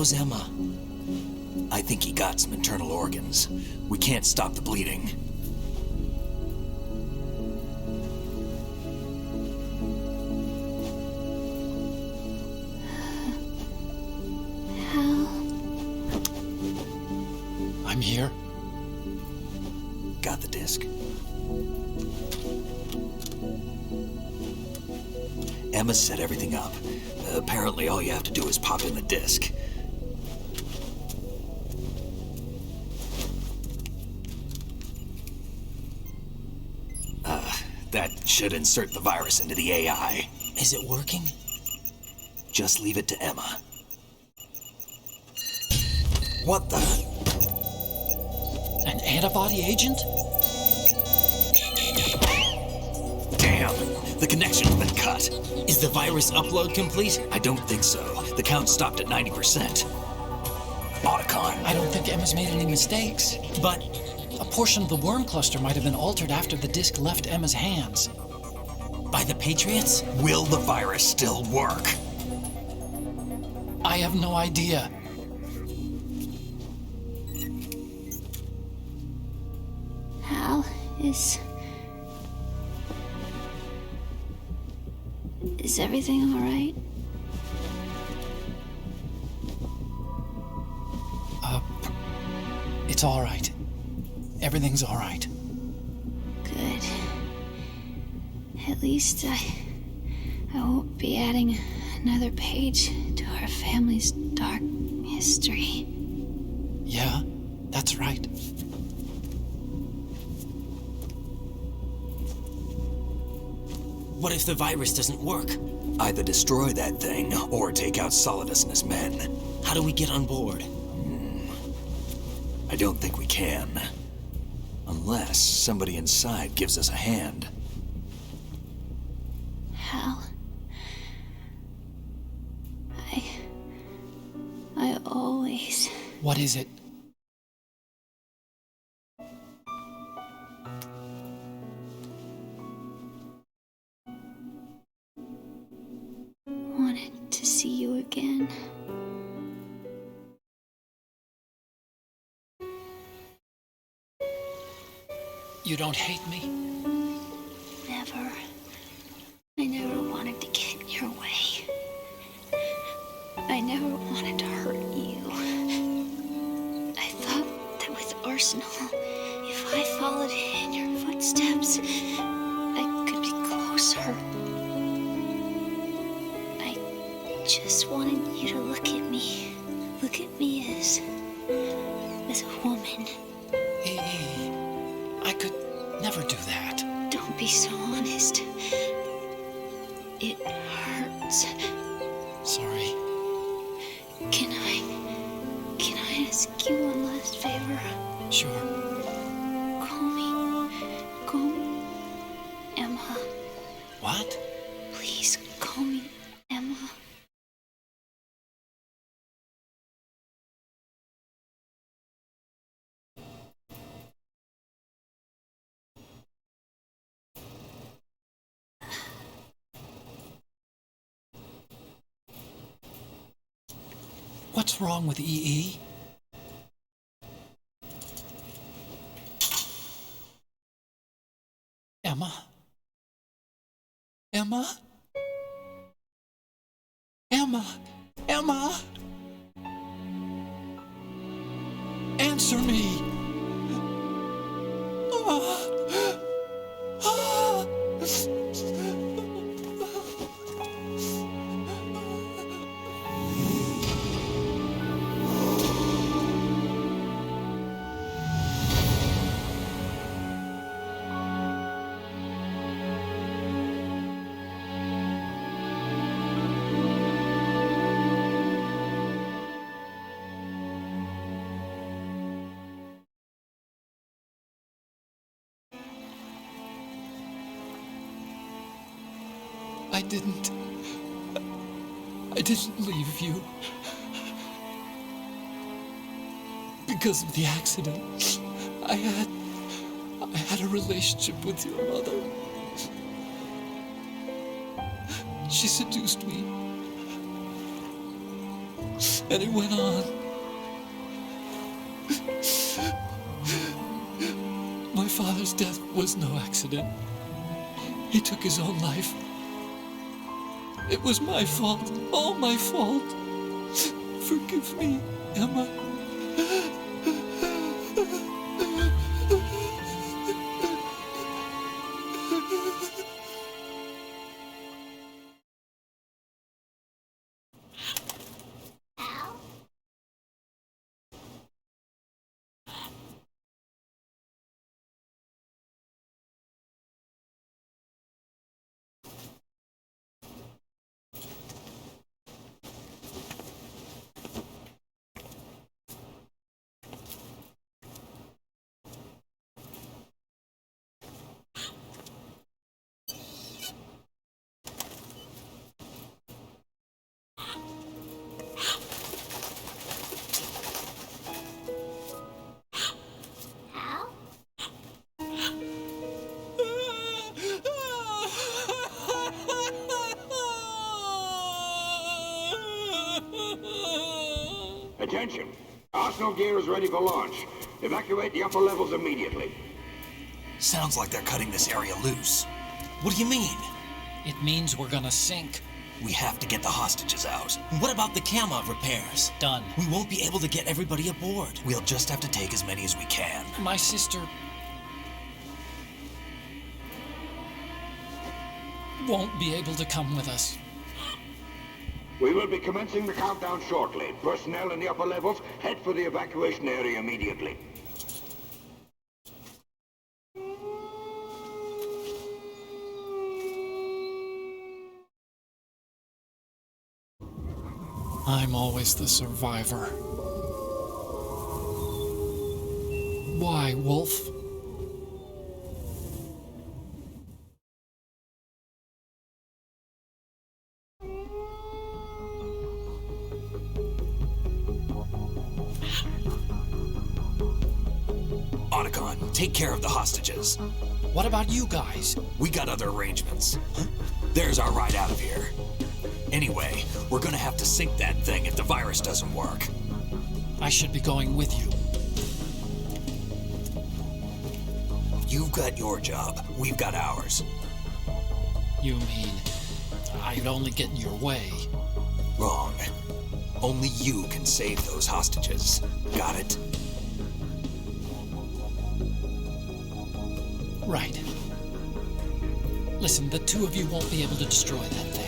How's Emma? I think he got some internal organs. We can't stop the bleeding. Hal? I'm here. Got the disc? Emma set everything up. Apparently all you have to do is pop in the disc. That should insert the virus into the AI. Is it working? Just leave it to Emma. What the? An antibody agent? Damn! The connection's been cut. Is the virus upload complete? I don't think so. The count stopped at 90%. Otacon. I don't think Emma's made any mistakes. But a portion of the worm cluster might have been altered after the disc left Emma's hands. By the Patriots? Will the virus still work? I have no idea. Hal, is everything all right? It's all right. Everything's all right. Good. At least I won't be adding another page to our family's dark history. Yeah, that's right. What if the virus doesn't work? Either destroy that thing, or take out Solidus and his men. How do we get on board? I don't think we can. Unless somebody inside gives us a hand. Hal, I always... What is it? wanted to see you again. You don't hate me? Never. I never wanted to get in your way. I never wanted to hurt you. I thought that with Arsenal, if I followed in your footsteps, I could be closer. I just wanted you to look at me. Look at me as a woman. I could never do that. Don't be so honest. It hurts. Sorry. Can I ask you one last favor? Sure. Call me Emma. What? Please call me Emma. What's wrong with EE? Emma? Emma? Emma? Emma? Answer me! I didn't leave you. Because of the accident, I had a relationship with your mother. She seduced me. And it went on. My father's death was no accident. He took his own life. It was my fault, all my fault. Forgive me, Emma. Attention! Arsenal gear is ready for launch. Evacuate the upper levels immediately. Sounds like they're cutting this area loose. What do you mean? It means we're gonna sink. We have to get the hostages out. What about the camera repairs? Done. We won't be able to get everybody aboard. We'll just have to take as many as we can. My sister won't be able to come with us. We will be commencing the countdown shortly. Personnel in the upper levels, head for the evacuation area immediately. I'm always the survivor. Why, Wolf? Otacon, take care of the hostages. What about you guys? We got other arrangements. There's our ride out of here. Anyway, we're gonna have to sink that thing if the virus doesn't work. I should be going with you. You've got your job, we've got ours. You mean I'd only get in your way? Wrong. Only you can save those hostages. Got it? Right. Listen, the two of you won't be able to destroy that thing.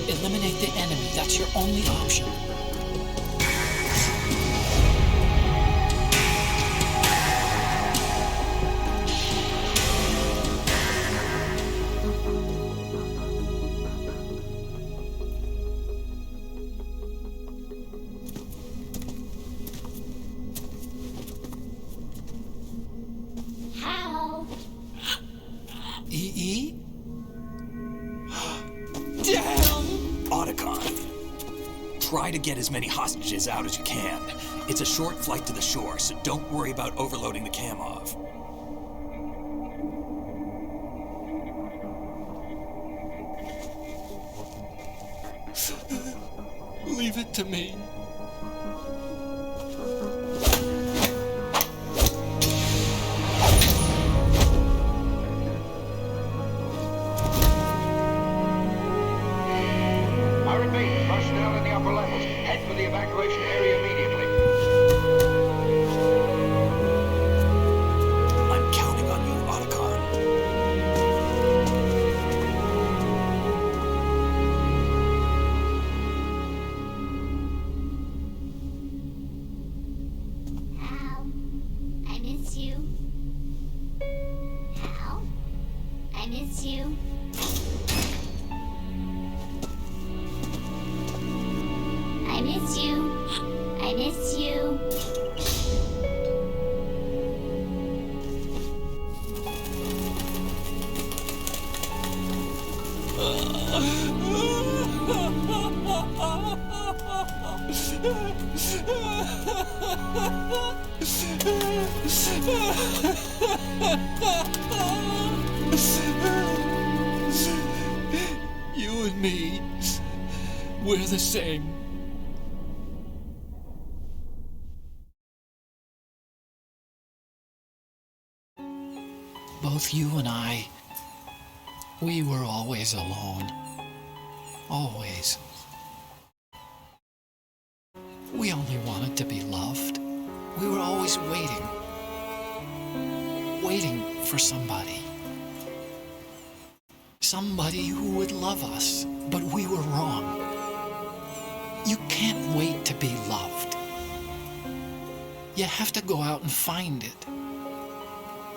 Eliminate the enemy. That's your only option. How? E.E.? Damn! Otacon, try to get as many hostages out as you can. It's a short flight to the shore, so don't worry about overloading the Camov. Leave it to me. I repeat, personnel in the upper levels, head for the evacuation area immediately. I'm counting on you, Otacon. Hal, I miss you. Hal, I miss you. I miss you. I miss you. You and me, We're the same. Both you and I, we were always alone. Always. We only wanted to be loved. We were always waiting. Waiting for somebody. Somebody who would love us, but we were wrong. You can't wait to be loved. You have to go out and find it.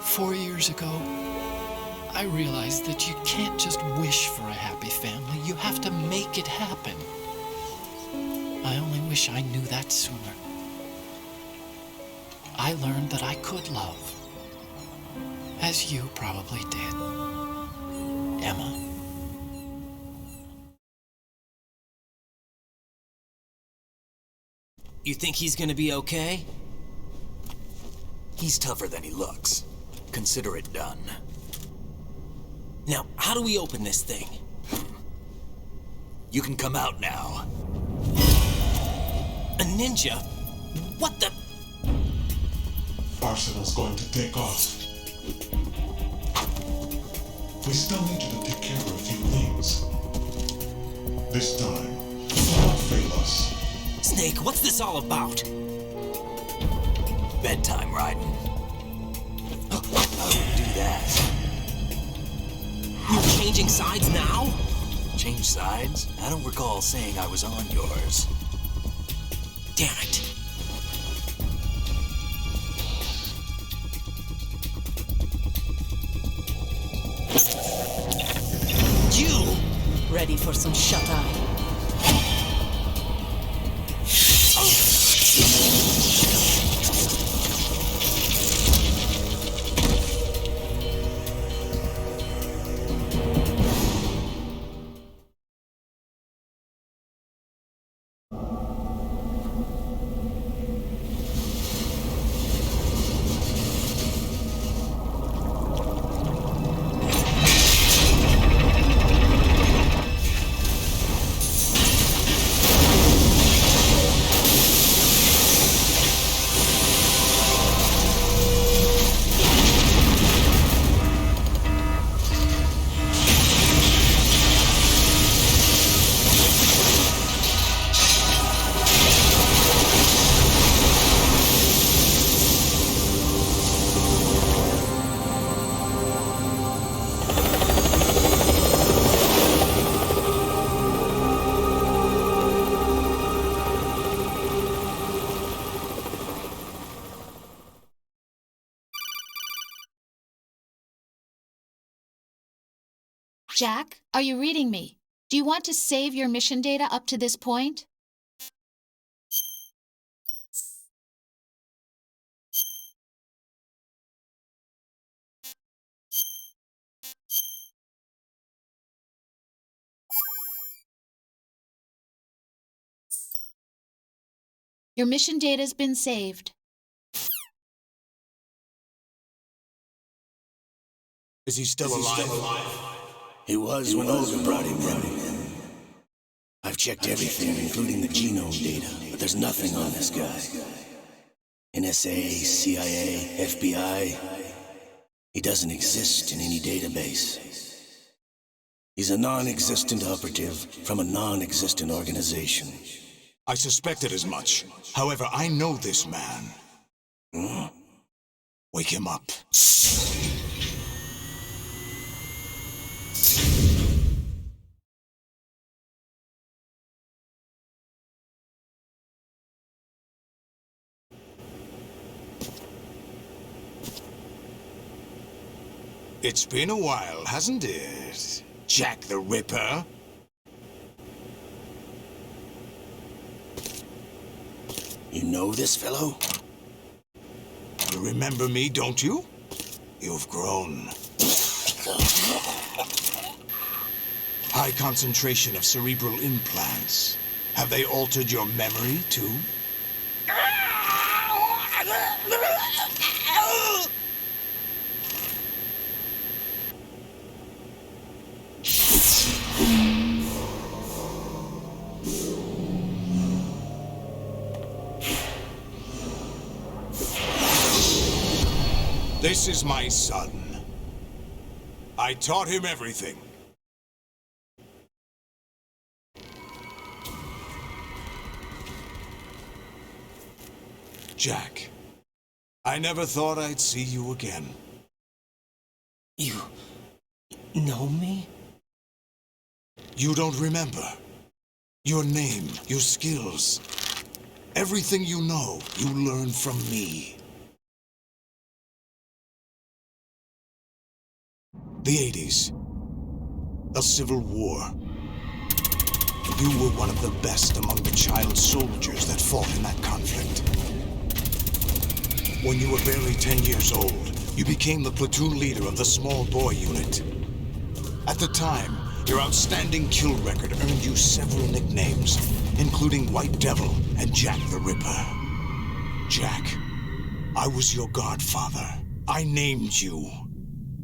4 years ago, I realized that you can't just wish for a happy family. You have to make it happen. I only wish I knew that sooner. I learned that I could love, as you probably did, Emma. You think he's gonna be okay? He's tougher than he looks. Consider it done. Now, how do we open this thing? You can come out now. A ninja? What the? Arsenal's going to take off. We still need you to take care of a few things. This time, do not fail us. Snake, what's this all about? Bedtime, Raiden. How do you do that? You're changing sides now? Change sides? I don't recall saying I was on yours. Damn it. You! Ready for some shut-eye? Jack, are you reading me? Do you want to save your mission data up to this point? Your mission data's been saved. Is he still alive? He was when Olga brought him in. I've checked everything, including the genome data, but there's nothing on this guy. NSA, CIA, FBI. He doesn't exist in any database. He's a non-existent operative from a non-existent organization. I suspected as much. However, I know this man. Wake him up. It's been a while, hasn't it? Jack the Ripper? You know this fellow? You remember me, don't you? You've grown. High concentration of cerebral implants. Have they altered your memory, too? This is my son. I taught him everything. Jack, I never thought I'd see you again. You know me? You don't remember. Your name, your skills. Everything you know, you learned from me. The 80s. A civil war. You were one of the best among the child soldiers that fought in that conflict. When you were barely 10 years old, you became the platoon leader of the small boy unit. At the time, your outstanding kill record earned you several nicknames, including White Devil and Jack the Ripper. Jack, I was your godfather. I named you.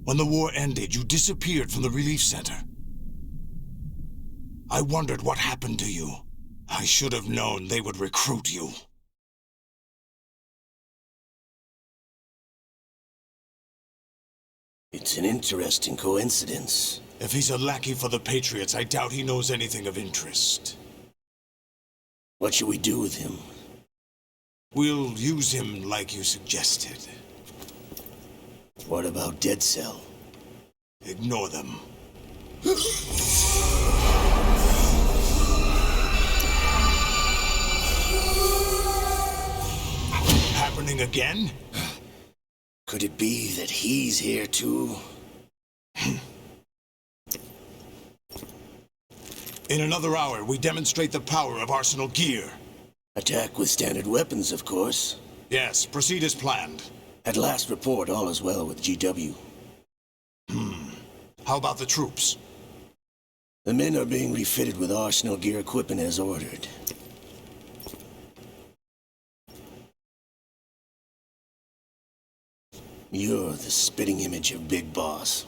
When the war ended, you disappeared from the relief center. I wondered what happened to you. I should have known they would recruit you. It's an interesting coincidence. If he's a lackey for the Patriots, I doubt he knows anything of interest. What should we do with him? We'll use him like you suggested. What about Dead Cell? Ignore them. Happening again? Could it be that he's here too? In another hour, we demonstrate the power of Arsenal gear. Attack with standard weapons, of course. Yes, proceed as planned. At last report, all is well with GW. How about the troops? The men are being refitted with Arsenal gear equipment as ordered. You're the spitting image of Big Boss.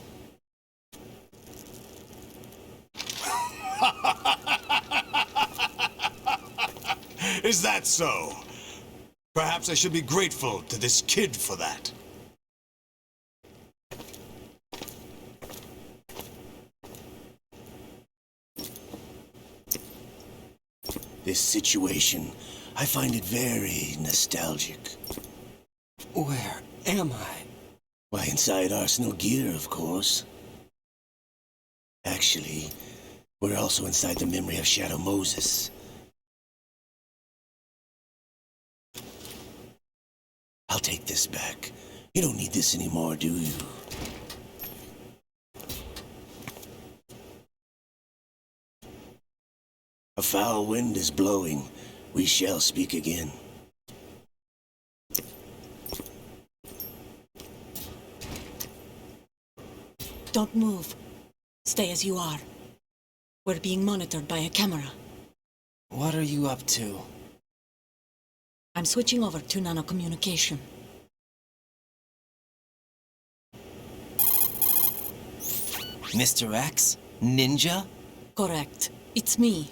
Is that so? Perhaps I should be grateful to this kid for that. This situation, I find it very nostalgic. Where am I? Why, inside Arsenal gear, of course. Actually, we're also inside the memory of Shadow Moses. I'll take this back. You don't need this anymore, do you? A foul wind is blowing. We shall speak again. Don't move. Stay as you are. We're being monitored by a camera. What are you up to? I'm switching over to nanocommunication. Mr. X? Ninja? Correct. It's me.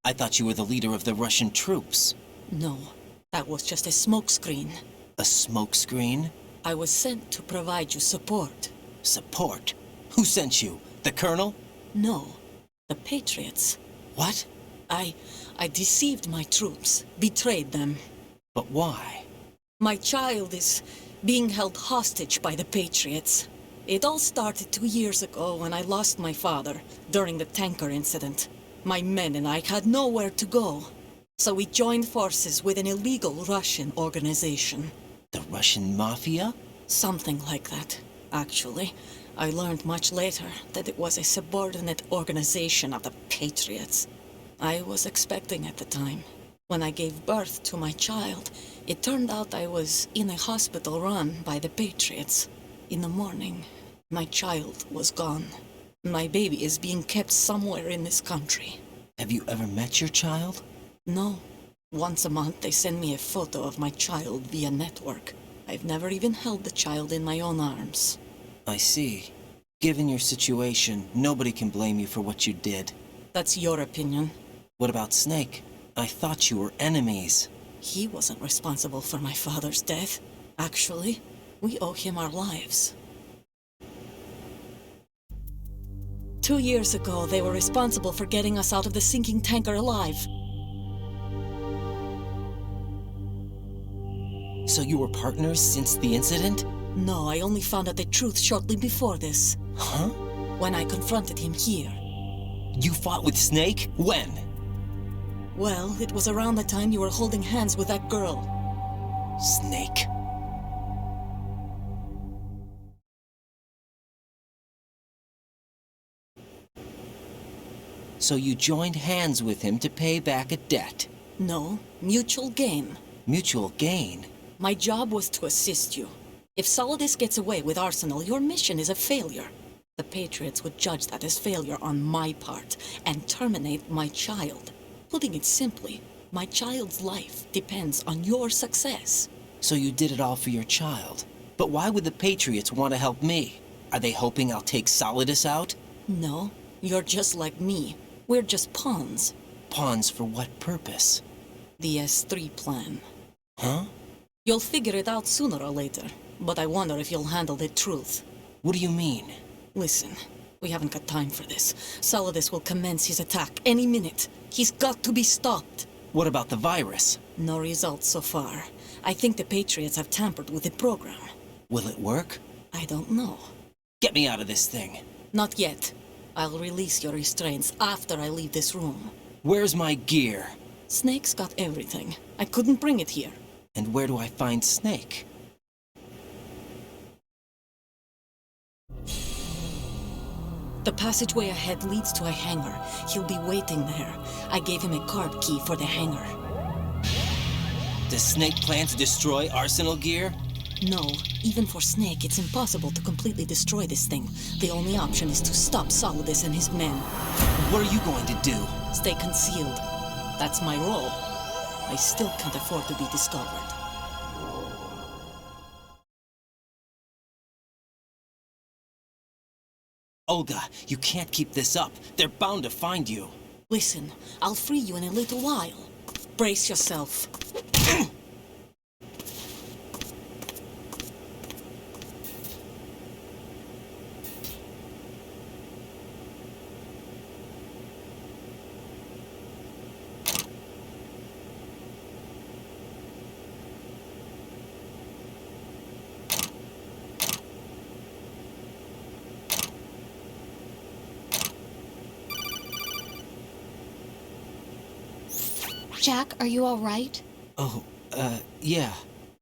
I thought you were the leader of the Russian troops. No, that was just a smokescreen. A smokescreen? I was sent to provide you support. Support? Who sent you? The Colonel? No, the Patriots. What? I deceived my troops, betrayed them. But why? My child is being held hostage by the Patriots. It all started 2 years ago when I lost my father during the tanker incident. My men and I had nowhere to go, so we joined forces with an illegal Russian organization. The Russian Mafia? Something like that, actually. I learned much later that it was a subordinate organization of the Patriots. I was expecting at the time. When I gave birth to my child, it turned out I was in a hospital run by the Patriots. In the morning, my child was gone. My baby is being kept somewhere in this country. Have you ever met your child? No. Once a month, they send me a photo of my child via network. I've never even held the child in my own arms. I see. Given your situation, nobody can blame you for what you did. That's your opinion. What about Snake? I thought you were enemies. He wasn't responsible for my father's death. Actually, We owe him our lives. 2 years ago, they were responsible for getting us out of the sinking tanker alive. So you were partners since the incident? No, I only found out the truth shortly before this. Huh? When I confronted him here. You fought with Snake? When? Well, it was around the time you were holding hands with that girl. Snake. So you joined hands with him to pay back a debt? No, mutual gain. Mutual gain? My job was to assist you. If Solidus gets away with Arsenal, your mission is a failure. The Patriots would judge that as failure on my part and terminate my child. Putting it simply, my child's life depends on your success. So you did it all for your child. But why would the Patriots want to help me? Are they hoping I'll take Solidus out? No, you're just like me. We're just pawns. Pawns for what purpose? The S3 plan. Huh? You'll figure it out sooner or later, but I wonder if you'll handle the truth. What do you mean? Listen, we haven't got time for this. Solidus will commence his attack any minute. He's got to be stopped. What about the virus? No results so far. I think the Patriots have tampered with the program. Will it work? I don't know. Get me out of this thing. Not yet. I'll release your restraints after I leave this room. Where's my gear? Snake's got everything. I couldn't bring it here. And where do I find Snake? The passageway ahead leads to a hangar. He'll be waiting there. I gave him a card key for the hangar. Does Snake plan to destroy Arsenal gear? No. Even for Snake, it's impossible to completely destroy this thing. The only option is to stop Solidus and his men. What are you going to do? Stay concealed. That's my role. I still can't afford to be discovered. Olga, you can't keep this up. They're bound to find you. Listen, I'll free you in a little while. Brace yourself. Jack, are you all right? Oh, yeah.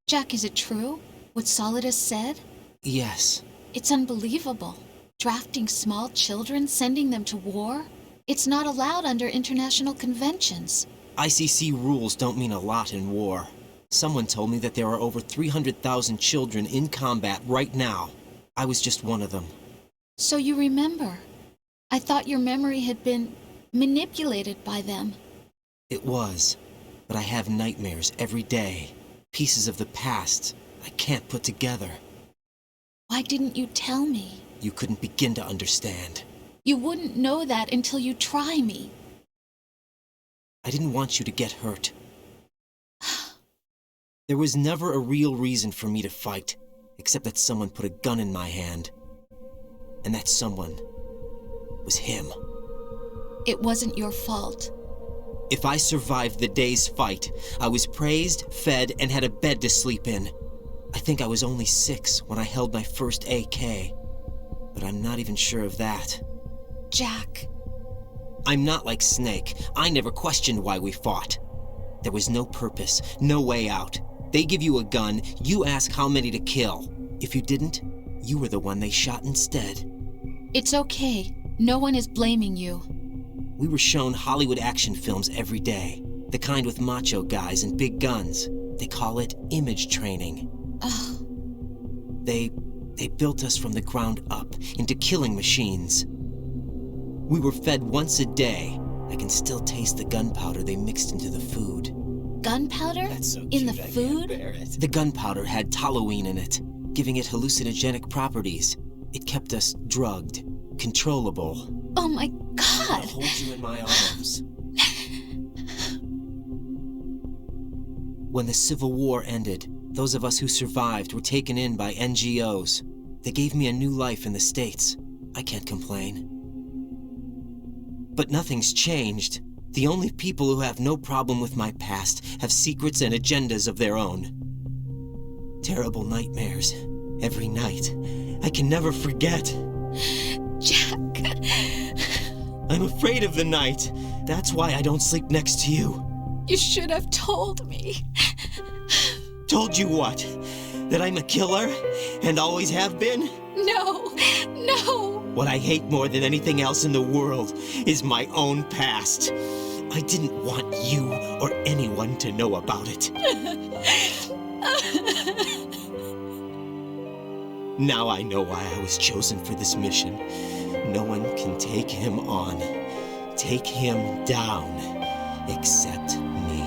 Jack, is it true? What Solidus said? Yes. It's unbelievable. Drafting small children, sending them to war? It's not allowed under international conventions. ICC rules don't mean a lot in war. Someone told me that there are over 300,000 children in combat right now. I was just one of them. So you remember. I thought your memory had been manipulated by them. It was, but I have nightmares every day. Pieces of the past I can't put together. Why didn't you tell me? You couldn't begin to understand. You wouldn't know that until you try me. I didn't want you to get hurt. There was never a real reason for me to fight, except that someone put a gun in my hand. And that someone was him. It wasn't your fault. If I survived the day's fight, I was praised, fed, and had a bed to sleep in. I think I was only 6 when I held my first AK. But I'm not even sure of that. Jack. I'm not like Snake. I never questioned why we fought. There was no purpose, no way out. They give you a gun, you ask how many to kill. If you didn't, you were the one they shot instead. It's okay. No one is blaming you. We were shown Hollywood action films every day. The kind with macho guys and big guns. They call it image training. Ugh. They built us from the ground up into killing machines. We were fed once a day. I can still taste the gunpowder they mixed into the food. Gunpowder? That's so In cute, the I can't food? bear it. The gunpowder had toluene in it, giving it hallucinogenic properties. It kept us drugged, controllable. Oh my I'll God! hold you in my arms. When the Civil War ended, Those of us who survived were taken in by NGOs. They gave me a new life in the States. I can't complain. But nothing's changed. The only people who have no problem with my past have secrets and agendas of their own. Terrible nightmares. Every night. I can never forget. Jack. I'm afraid of the night. That's why I don't sleep next to you. You should have told me. Told you what? That I'm a killer? And always have been? No. What I hate more than anything else in the world is my own past. I didn't want you or anyone to know about it. Now I know why I was chosen for this mission. No one can take him on, take him down, except me.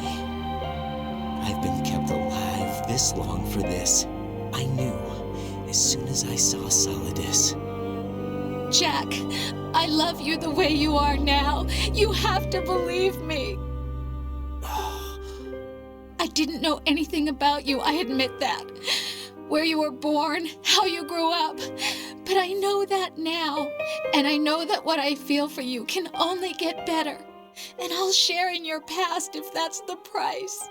I've been kept alive this long for this. I knew as soon as I saw Solidus. Jack, I love you the way you are now. You have to believe me. I didn't know anything about you, I admit that. Where you were born, how you grew up. But I know that now. And I know that what I feel for you can only get better. And I'll share in your past if that's the price.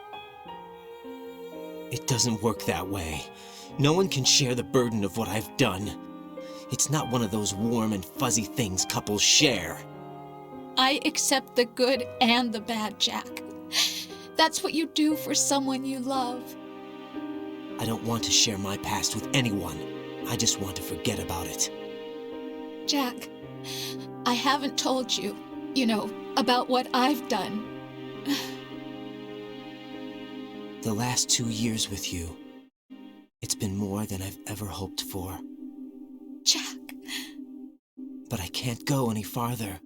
It doesn't work that way. No one can share the burden of what I've done. It's not one of those warm and fuzzy things couples share. I accept the good and the bad, Jack. That's what you do for someone you love. I don't want to share my past with anyone. I just want to forget about it. Jack, I haven't told you, about what I've done. The last 2 years with you, it's been more than I've ever hoped for. Jack. But I can't go any farther.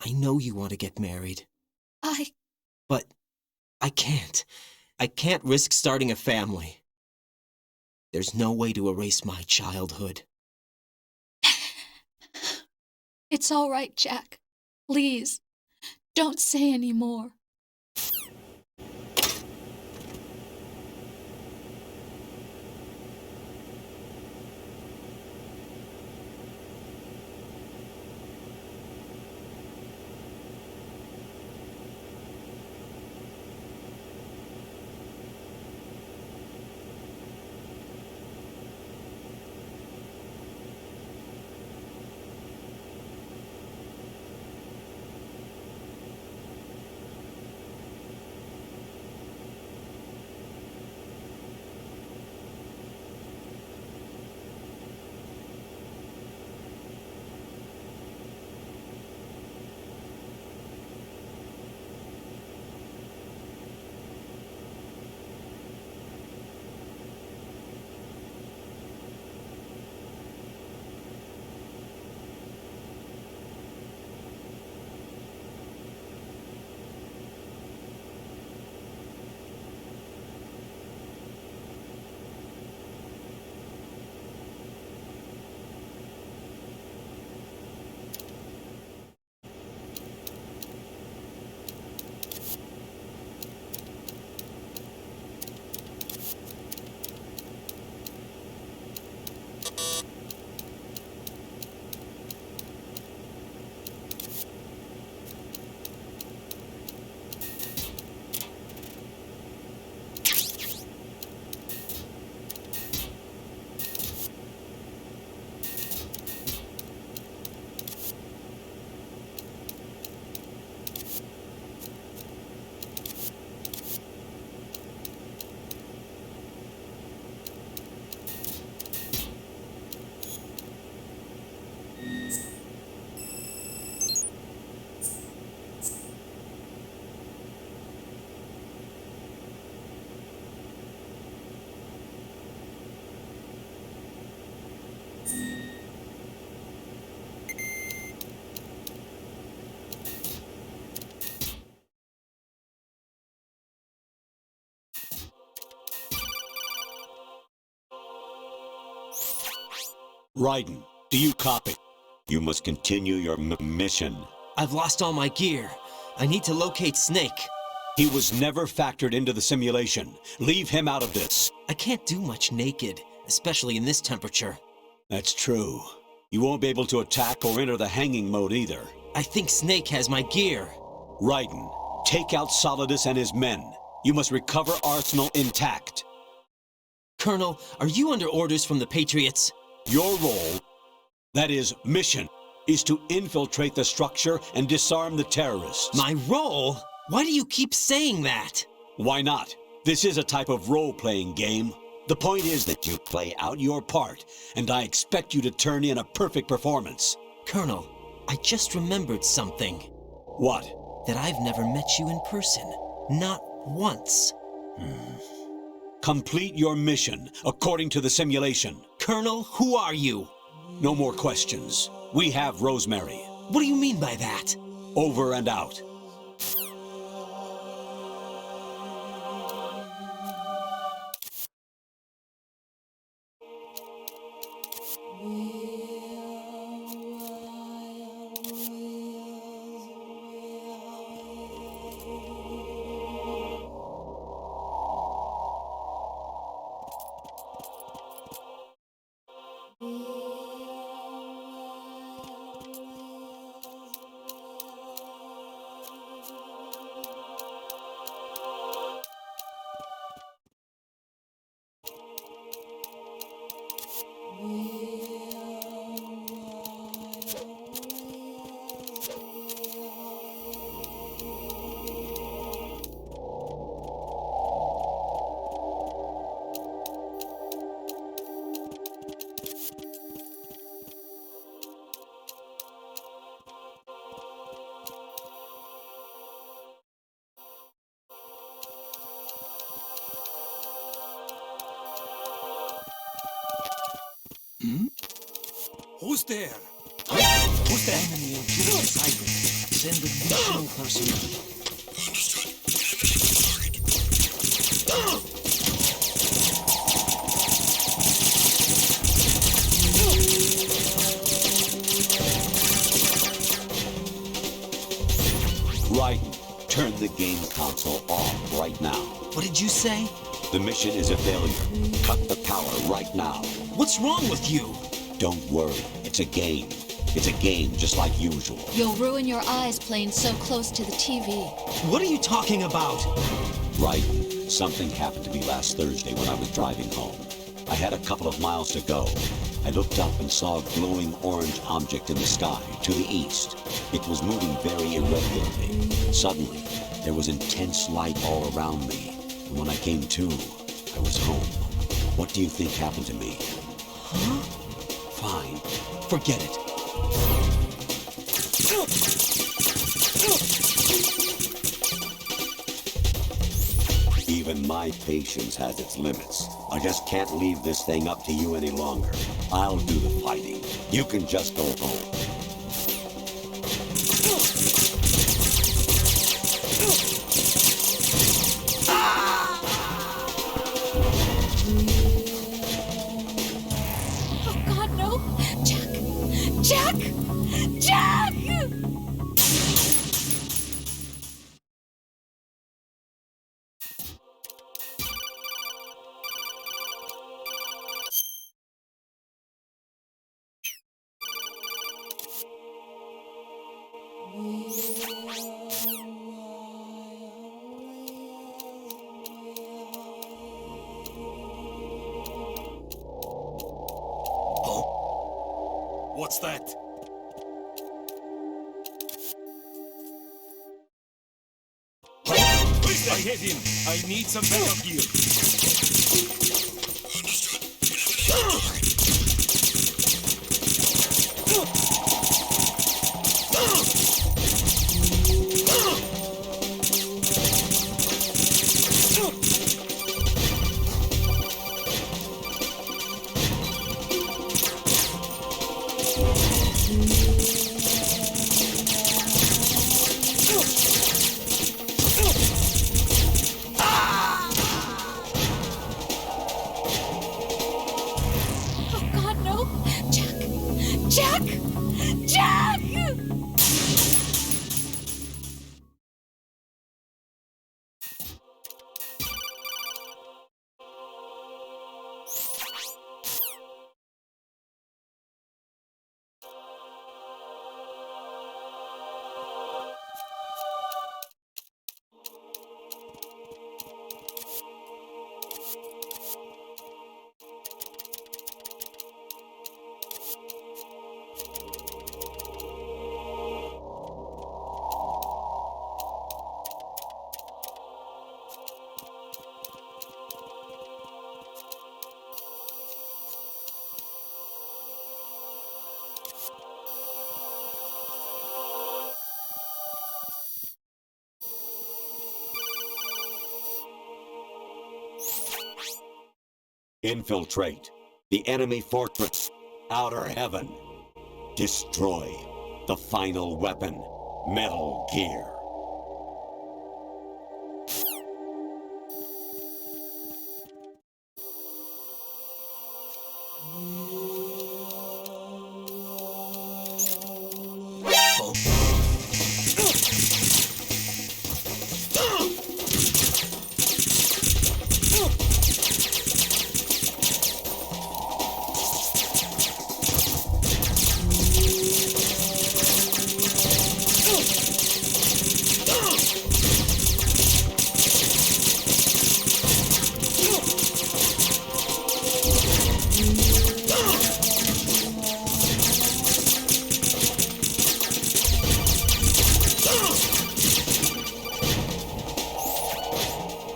I know you want to get married. But I can't. I can't risk starting a family. There's no way to erase my childhood. It's all right, Jack. Please, don't say any more. Raiden, do you copy? You must continue your mission. I've lost all my gear. I need to locate Snake. He was never factored into the simulation. Leave him out of this. I can't do much naked, especially in this temperature. That's true. You won't be able to attack or enter the hanging mode either. I think Snake has my gear. Raiden, take out Solidus and his men. You must recover Arsenal intact. Colonel, are you under orders from the Patriots? Your role, that is, mission, is to infiltrate the structure and disarm the terrorists. My role? Why do you keep saying that? Why not? This is a type of role-playing game. The point is that you play out your part, and I expect you to turn in a perfect performance. Colonel, I just remembered something. What? That I've never met you in person. Not once. Complete your mission, according to the simulation. Colonel, who are you? No more questions. We have Rosemary. What do you mean by that? Over and out. Who's there? Who's the enemy of Julius Cyber? Send additional personnel. Raiden, turn the game console off right now. What did you say? The mission is a failure. Cut the power right now. What's wrong with you? Don't worry, it's a game. It's a game just like usual. You'll ruin your eyes playing so close to the TV. What are you talking about? Raiden, something happened to me last Thursday when I was driving home. I had a couple of miles to go. I looked up and saw a glowing orange object in the sky to the east. It was moving very irregularly. Suddenly, there was intense light all around me. And when I came to, I was home. What do you think happened to me? Huh? Fine. Forget it. Even my patience has its limits. I just can't leave this thing up to you any longer. I'll do the fighting. You can just go home. Oh God, no! Jack! Jack! Jack! What's that? I hit him. I need some backup gear. Oh God, no! Jack! Jack! Jack! Infiltrate the enemy fortress, Outer Heaven. Destroy the final weapon, Metal Gear.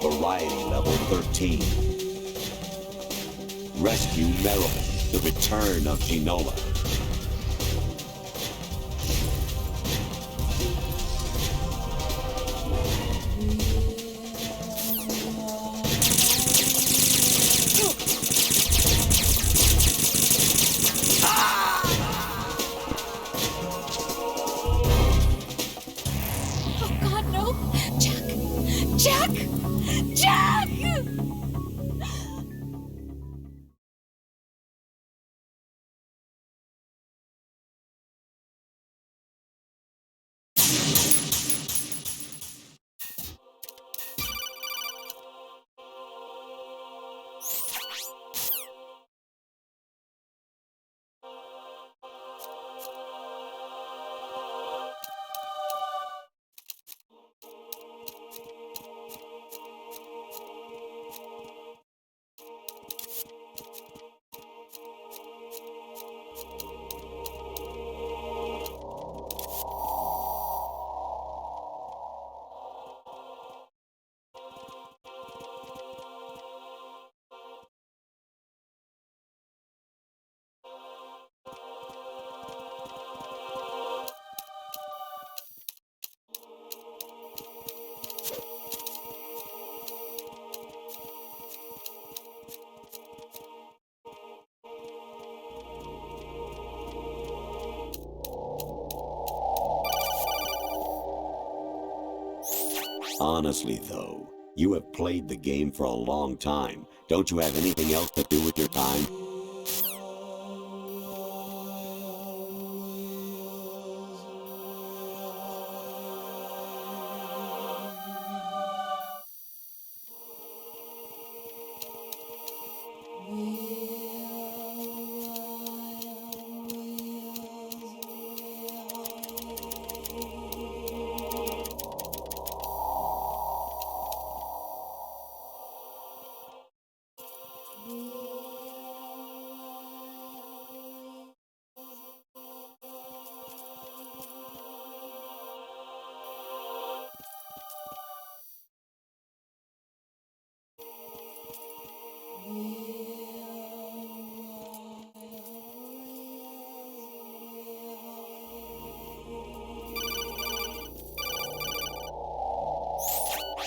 Variety level 13. Rescue Meryl, the return of Ginola. Oh God, no! Jack! Jack! Jack! Honestly, though, you have played the game for a long time. Don't you have anything else to do with your time?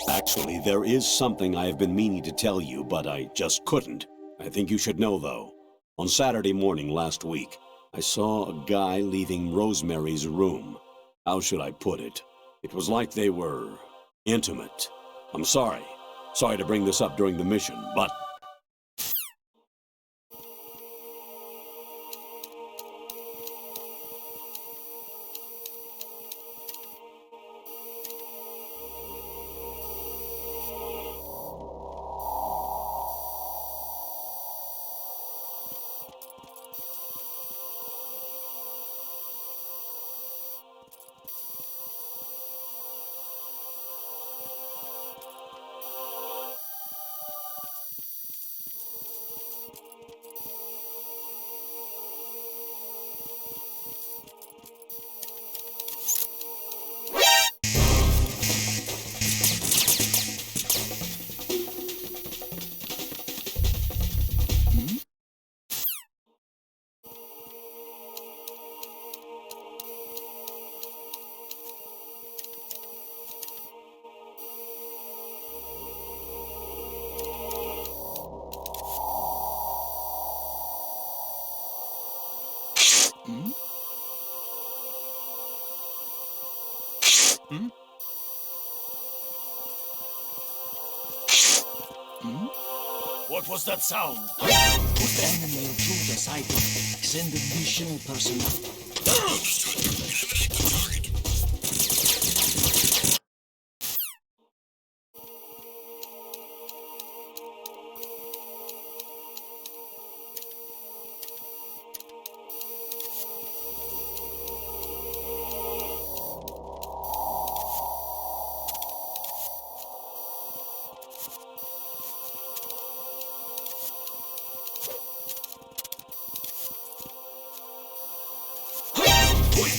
Actually, there is something I have been meaning to tell you, but I just couldn't. I think you should know, though. On Saturday morning last week, I saw a guy leaving Rosemary's room. How should I put it? It was like they were intimate. I'm sorry. Sorry to bring this up during the mission, but What was that sound? Put the enemy intruder sighted. Send additional personnel.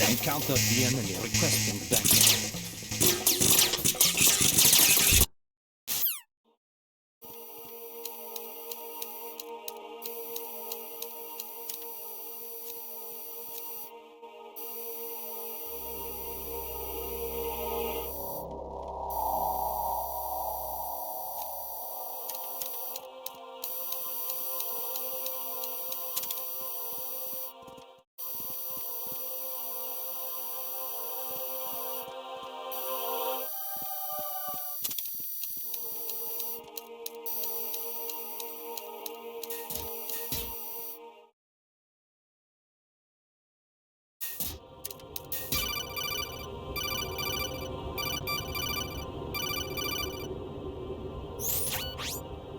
Encounter the enemy requesting backup.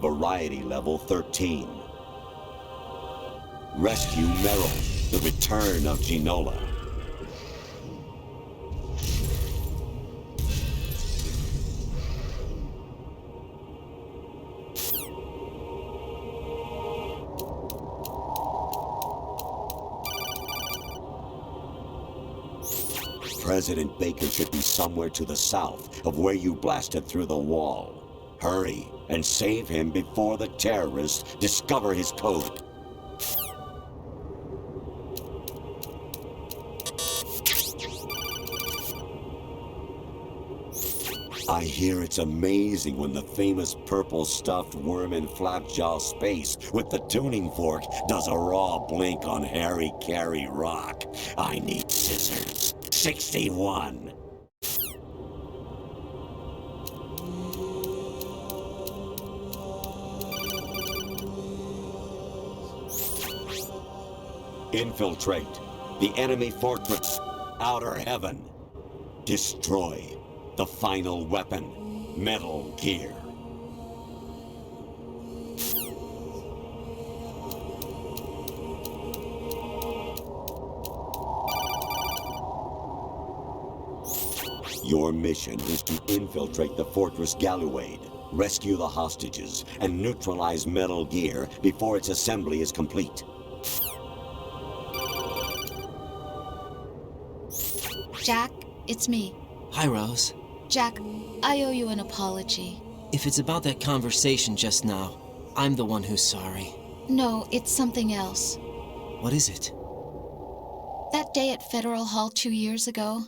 Variety level 13. Rescue Merrill, the return of Ginola. President Baker should be somewhere to the south of where you blasted through the wall. Hurry and save him before the terrorists discover his code. I hear it's amazing when the famous purple stuffed worm in Flapjaw space with the tuning fork does a raw blink on Harry Carey rock. I need scissors. 61. Infiltrate the enemy fortress, Outer Heaven. Destroy the final weapon, Metal Gear. Your mission is to infiltrate the Fortress Galluade, rescue the hostages, and neutralize Metal Gear before its assembly is complete. Jack, it's me. Hi, Rose. Jack, I owe you an apology. If it's about that conversation just now, I'm the one who's sorry. No, it's something else. What is it? That day at Federal Hall 2 years ago,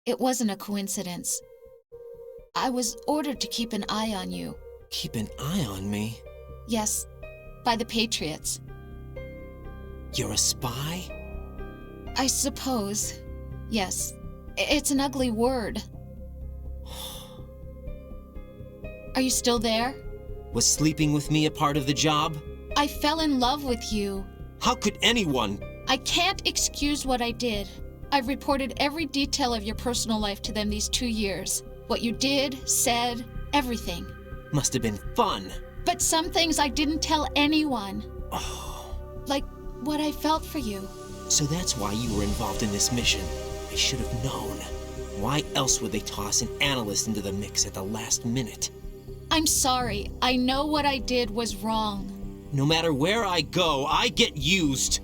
it wasn't a coincidence. I was ordered to keep an eye on you. Keep an eye on me? Yes, by the Patriots. You're a spy? I suppose. Yes. It's an ugly word. Are you still there? Was sleeping with me a part of the job? I fell in love with you. How could anyone? I can't excuse what I did. I've reported every detail of your personal life to them these 2 years. What you did, said, everything. Must have been fun. But some things I didn't tell anyone. Like what I felt for you. So that's why you were involved in this mission. I should have known. Why else would they toss an analyst into the mix at the last minute? I'm sorry. I know what I did was wrong. No matter where I go, I get used.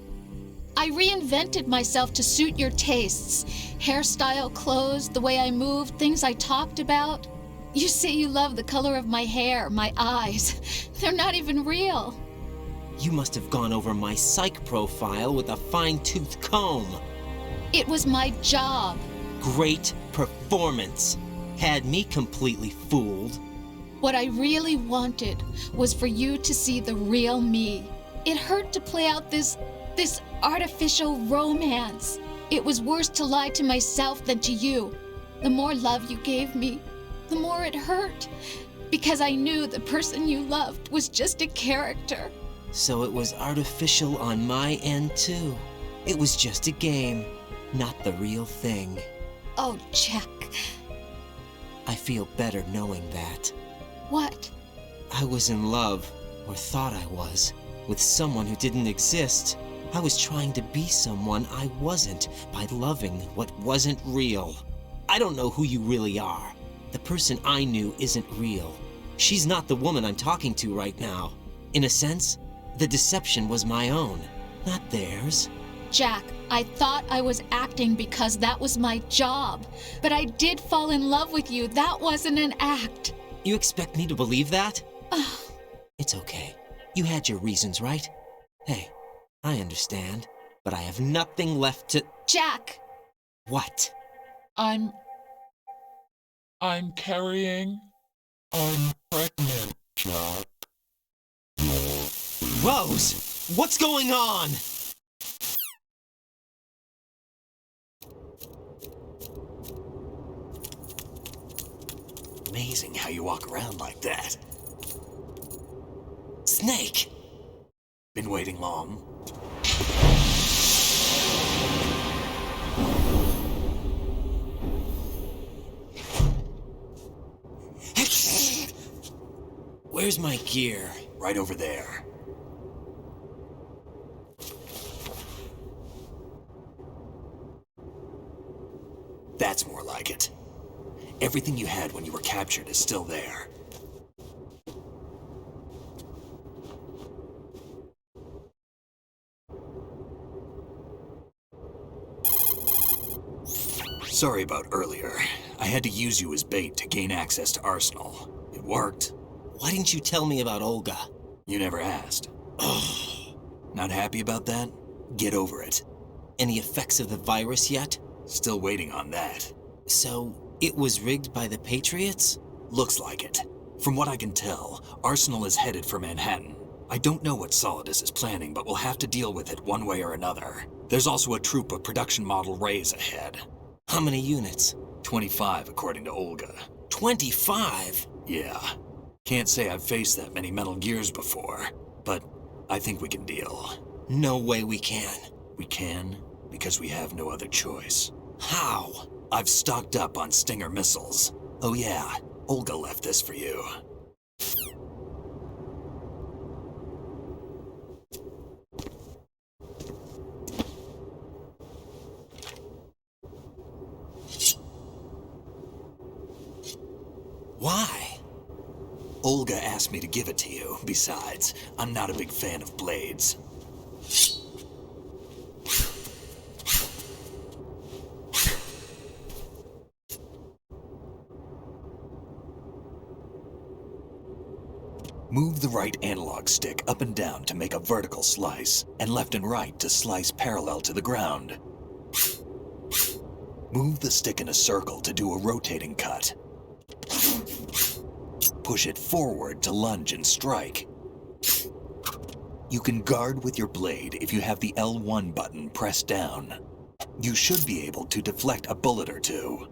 I reinvented myself to suit your tastes. Hairstyle, clothes, the way I moved, things I talked about. You say you love the color of my hair, my eyes. They're not even real. You must have gone over my psych profile with a fine-tooth comb. It was my job. Great performance. Had me completely fooled. What I really wanted was for you to see the real me. It hurt to play out this This artificial romance. It was worse to lie to myself than to you. The more love you gave me, the more it hurt. Because I knew the person you loved was just a character. So it was artificial on my end, too. It was just a game, not the real thing. Oh, Jack. I feel better knowing that. What? I was in love, or thought I was, with someone who didn't exist. I was trying to be someone I wasn't by loving what wasn't real. I don't know who you really are. The person I knew isn't real. She's not the woman I'm talking to right now. In a sense, the deception was my own, not theirs. Jack, I thought I was acting because that was my job. But I did fall in love with you. That wasn't an act. You expect me to believe that? It's okay. You had your reasons, right? Hey, I understand, but I have nothing left to... Jack! What? I'm carrying... I'm pregnant, Jack. Rose! What's going on? Amazing how you walk around like that. Snake! Been waiting long? Where's my gear? Right over there. That's more like it. Everything you had when you were captured is still there. Sorry about earlier. I had to use you as bait to gain access to Arsenal. It worked. Why didn't you tell me about Olga? You never asked. Not happy about that? Get over it. Any effects of the virus yet? Still waiting on that. So, it was rigged by the Patriots? Looks like it. From what I can tell, Arsenal is headed for Manhattan. I don't know what Solidus is planning, but we'll have to deal with it one way or another. There's also a troop of production model Rays ahead. How many units? 25, according to Olga. 25? Yeah. Can't say I've faced that many Metal Gears before, but I think we can deal. No way we can. We can, because we have no other choice. How? I've stocked up on Stinger missiles. Oh yeah, Olga left this for you. Why? Olga asked me to give it to you. Besides, I'm not a big fan of blades. Move the right analog stick up and down to make a vertical slice, and left and right to slice parallel to the ground. Move the stick in a circle to do a rotating cut. Push it forward to lunge and strike. You can guard with your blade if you have the L1 button pressed down. You should be able to deflect a bullet or two.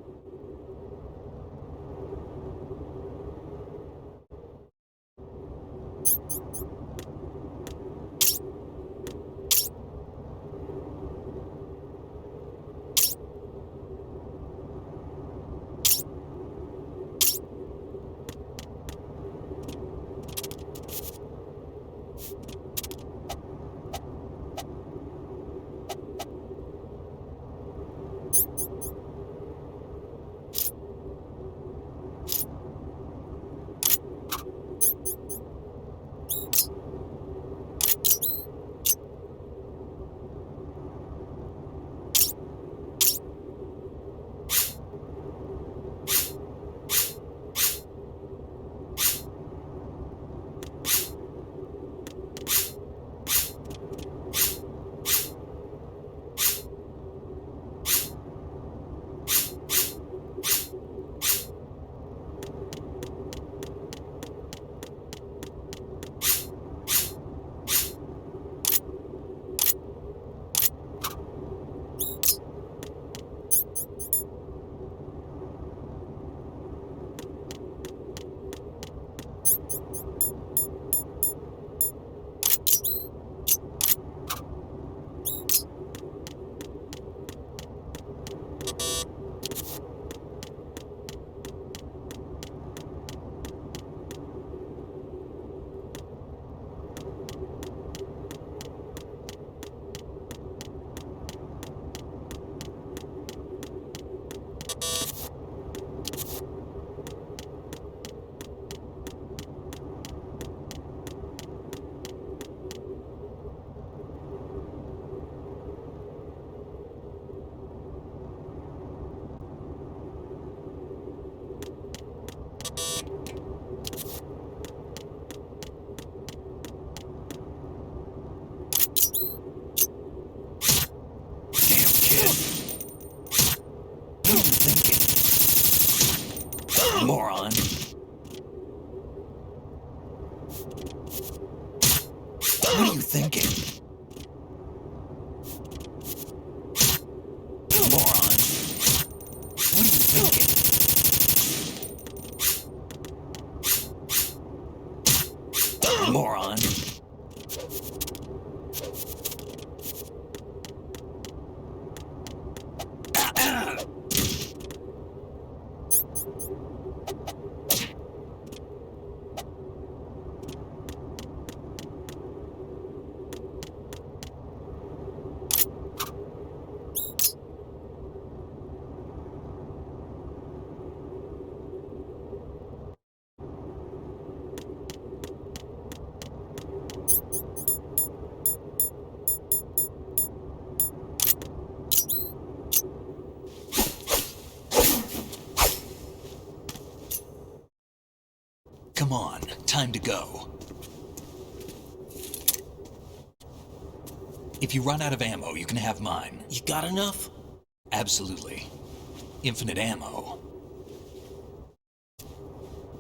kid. What are you thinking? Moron. What are you thinking? Moron. What are you thinking? Moron. Come on, time to go. If you run out of ammo, you can have mine. You got enough? Absolutely. Infinite ammo.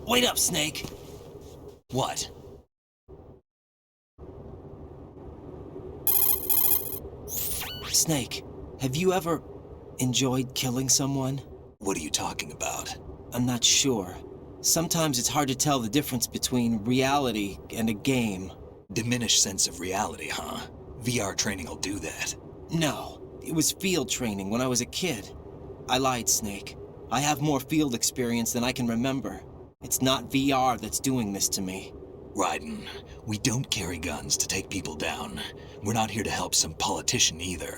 Wait up, Snake. What? Snake, have you ever enjoyed killing someone? What are you talking about? I'm not sure. Sometimes it's hard to tell the difference between reality and a game. Diminished sense of reality, huh? VR training will do that. No, it was field training when I was a kid. I lied, Snake. I have more field experience than I can remember. It's not VR that's doing this to me. Raiden, we don't carry guns to take people down. We're not here to help some politician either.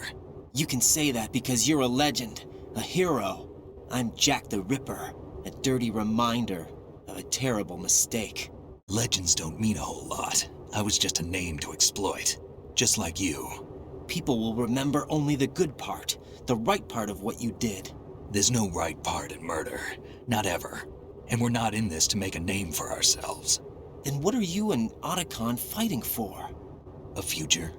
You can say that because you're a legend, a hero. I'm Jack the Ripper, a dirty reminder of a terrible mistake. Legends don't mean a whole lot. I was just a name to exploit, just like you. People will remember only the good part, the right part of what you did. There's no right part in murder, not ever. And we're not in this to make a name for ourselves. Then what are you and Otacon fighting for? A future.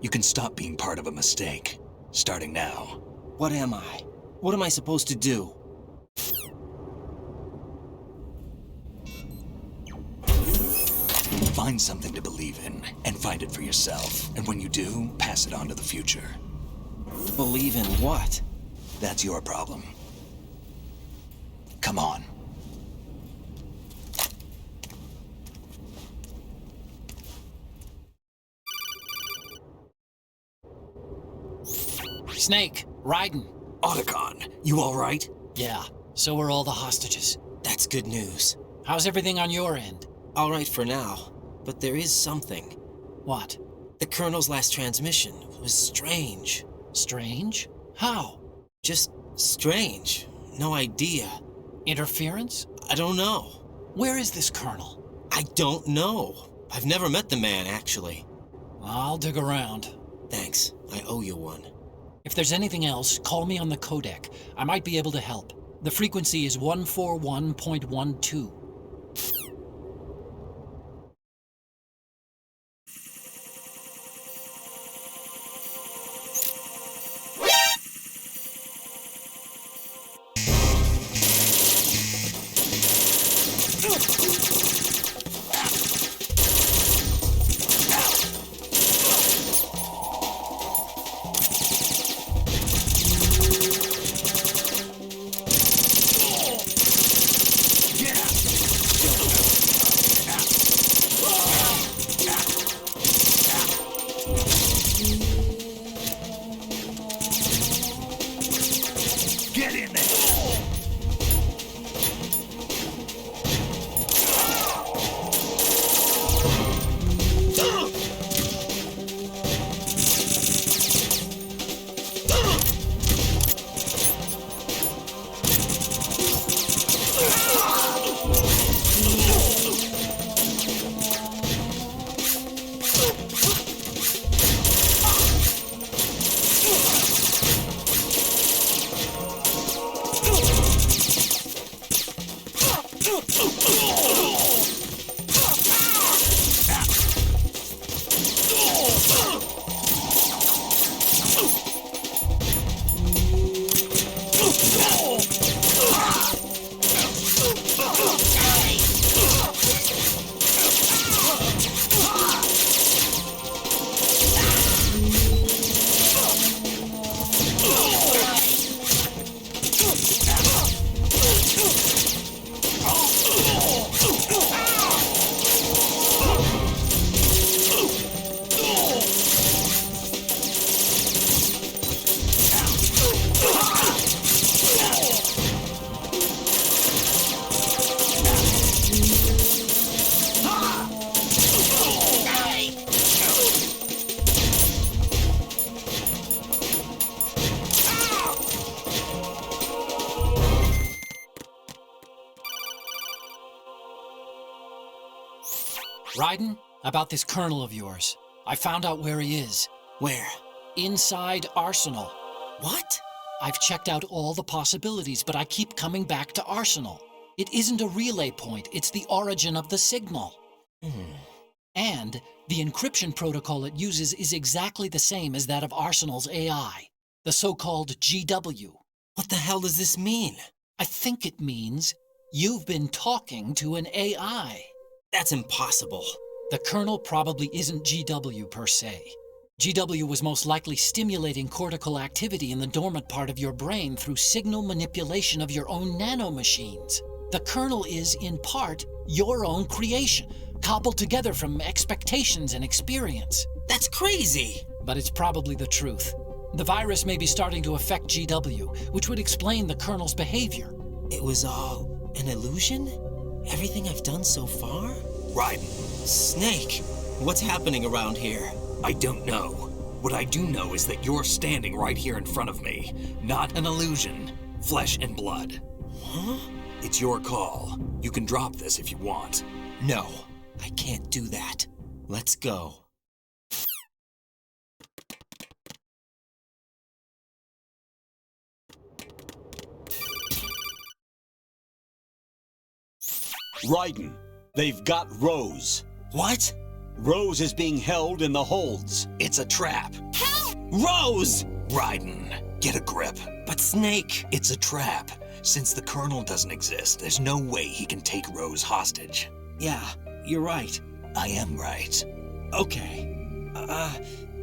You can stop being part of a mistake, starting now. What am I? What am I supposed to do? Find something to believe in, and find it for yourself. And when you do, pass it on to the future. Believe in what? That's your problem. Come on. Snake, Raiden. Otacon, you all right? Yeah, so are all the hostages. That's good news. How's everything on your end? All right for now, but there is something. What? The Colonel's last transmission was strange. Strange? How? Just strange. No idea. Interference? I don't know. Where is this Colonel? I don't know. I've never met the man, actually. I'll dig around. Thanks. I owe you one. If there's anything else, call me on the codec. I might be able to help. The frequency is 141.12. Raiden, about this colonel of yours. I found out where he is. Where? Inside Arsenal. What? I've checked out all the possibilities, but I keep coming back to Arsenal. It isn't a relay point, it's the origin of the signal. And the encryption protocol it uses is exactly the same as that of Arsenal's AI, the so-called GW. What the hell does this mean? I think it means you've been talking to an AI. That's impossible. The kernel probably isn't GW per se. GW was most likely stimulating cortical activity in the dormant part of your brain through signal manipulation of your own nanomachines. The kernel is, in part, your own creation, cobbled together from expectations and experience. That's crazy! But it's probably the truth. The virus may be starting to affect GW, which would explain the kernel's behavior. It was all an illusion? Everything I've done so far? Raiden. Snake, what's happening around here? I don't know. What I do know is that you're standing right here in front of me. Not an illusion. Flesh and blood. Huh? It's your call. You can drop this if you want. No, I can't do that. Let's go. Raiden, they've got Rose. What? Rose is being held in the holds. It's a trap. Help! Rose! Raiden, get a grip. But Snake... It's a trap. Since the Colonel doesn't exist, there's no way he can take Rose hostage. Yeah, you're right. I am right. Okay.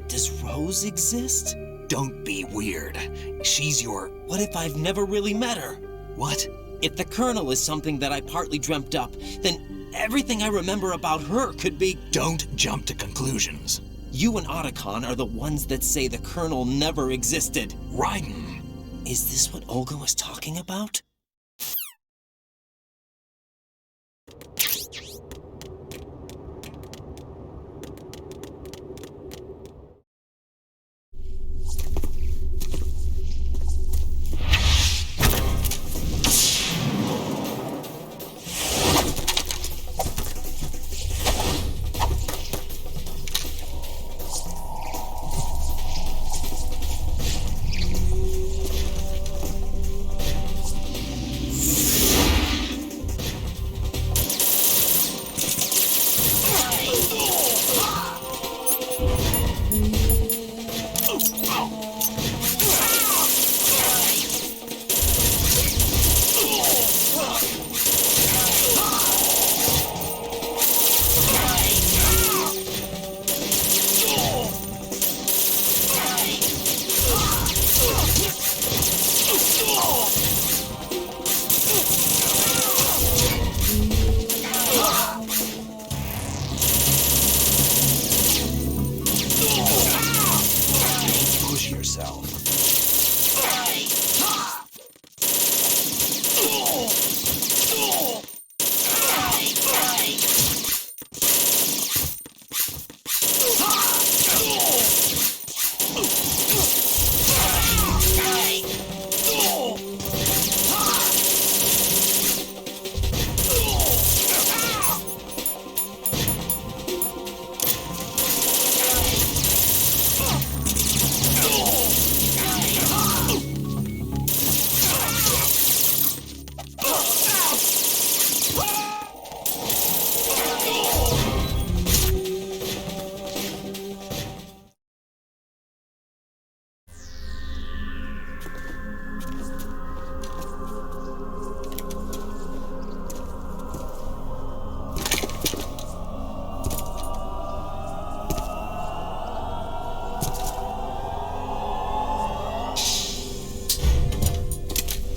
Does Rose exist? Don't be weird. She's your... What if I've never really met her? What? If the Colonel is something that I partly dreamt up, then everything I remember about her could be... Don't jump to conclusions. You and Otacon are the ones that say the Colonel never existed. Raiden. Is this what Olga was talking about?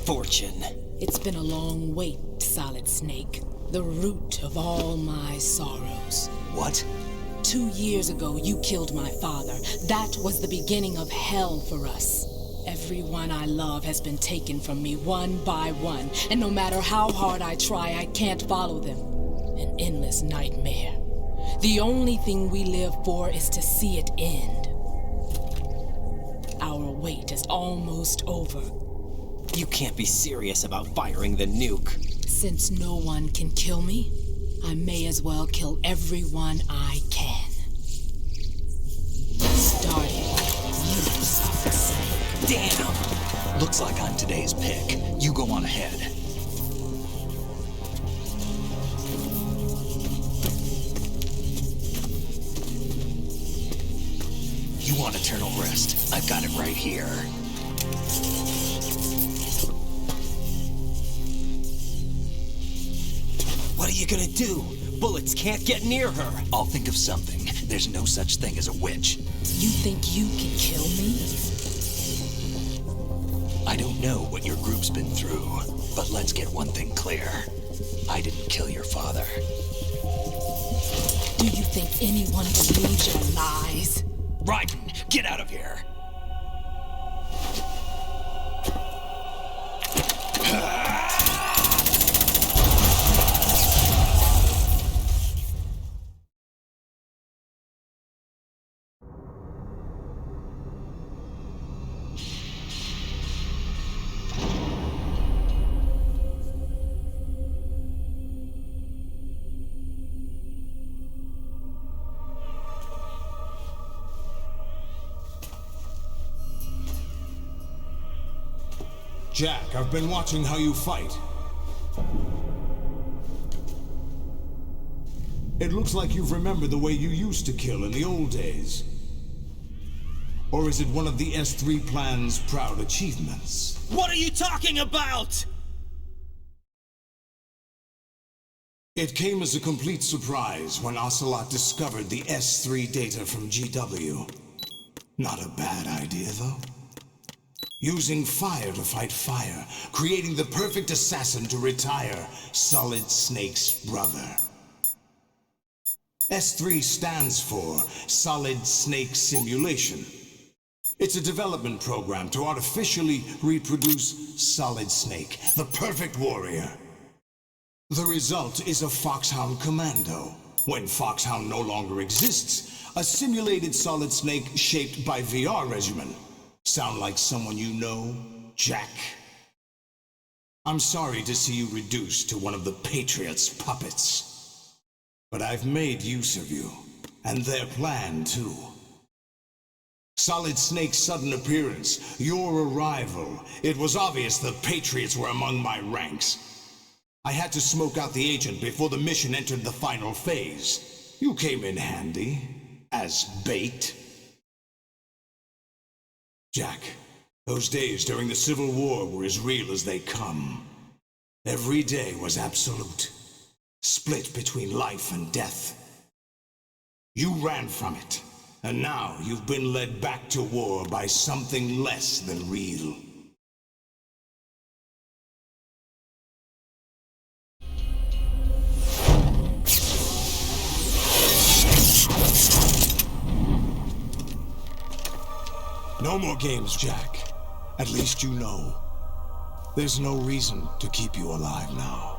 Fortune. It's been a long wait, Solid Snake. The root of all my sorrows. What? 2 years ago, you killed my father. That was the beginning of hell for us. Everyone I love has been taken from me one by one, and no matter how hard I try, I can't follow them. An endless nightmare. The only thing we live for is to see it end. Our wait is almost over. You can't be serious about firing the nuke. Since no one can kill me, I may as well kill everyone I can. Starting with you, Solid Snake. Damn! Looks like I'm today's pick. You go on ahead. You want eternal rest? I've got it right here. What are you gonna do? Bullets can't get near her. I'll think of something. There's no such thing as a witch. You think you can kill me? I don't know what your group's been through, but let's get one thing clear. I didn't kill your father. Do you think anyone believes your lies? Raiden, get out of here! Jack, I've been watching how you fight. It looks like you've remembered the way you used to kill in the old days. Or is it one of the S3 plan's proud achievements? What are you talking about? It came as a complete surprise when Ocelot discovered the S3 data from GW. Not a bad idea, though. Using fire to fight fire, creating the perfect assassin to retire Solid Snake's brother. S3 stands for Solid Snake Simulation. It's a development program to artificially reproduce Solid Snake, the perfect warrior. The result is a Foxhound Commando. When Foxhound no longer exists, a simulated Solid Snake shaped by VR regimen. Sound like someone you know, Jack? I'm sorry to see you reduced to one of the Patriots' puppets. But I've made use of you, and their plan too. Solid Snake's sudden appearance, your arrival, it was obvious the Patriots were among my ranks. I had to smoke out the agent before the mission entered the final phase. You came in handy, as bait. Jack, those days during the Civil War were as real as they come. Every day was absolute, split between life and death. You ran from it, and now you've been led back to war by something less than real. No more games, Jack. At least you know. There's no reason to keep you alive now.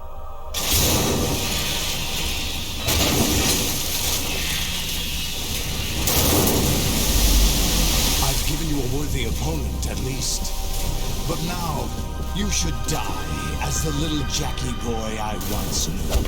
I've given you a worthy opponent, at least. But now, you should die as the little Jackie boy I once knew.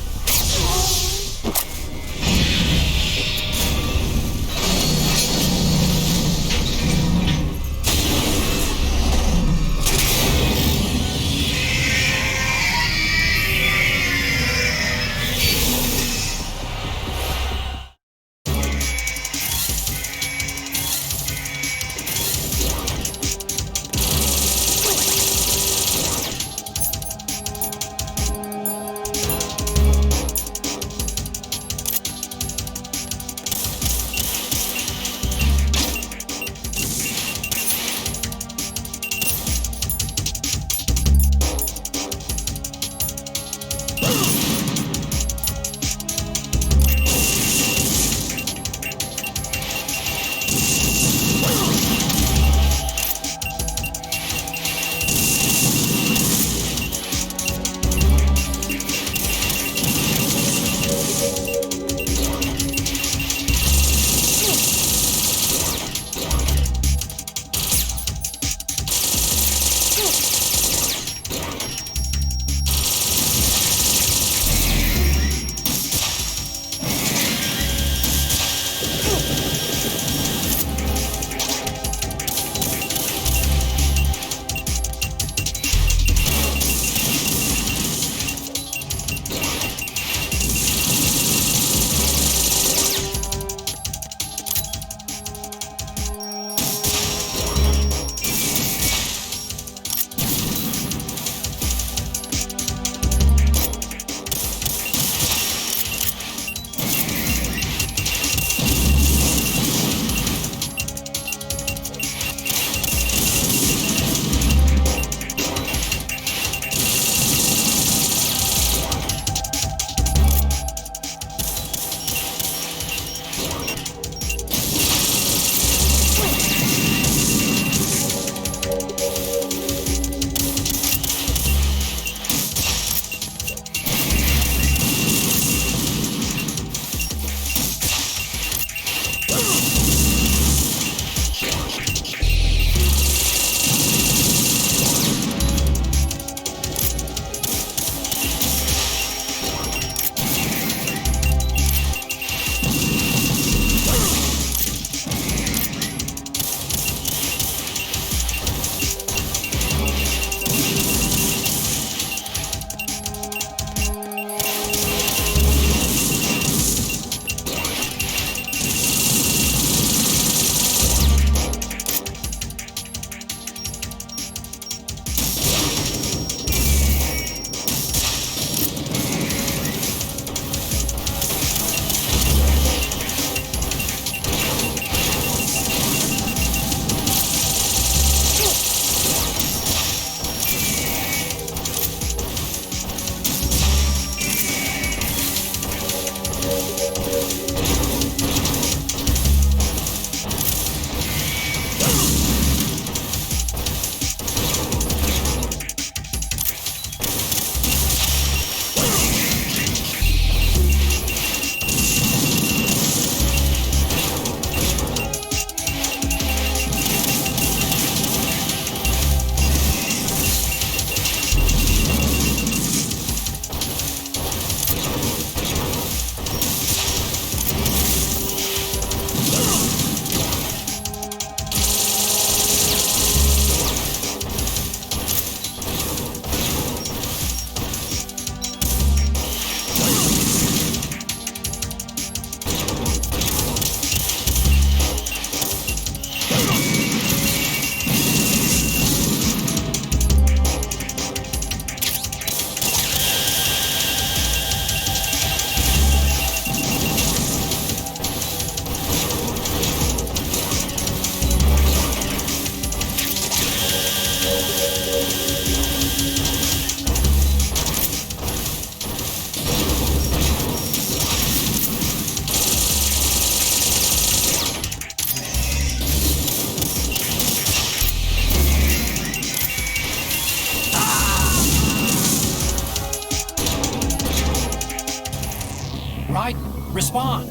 respond.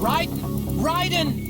Raiden!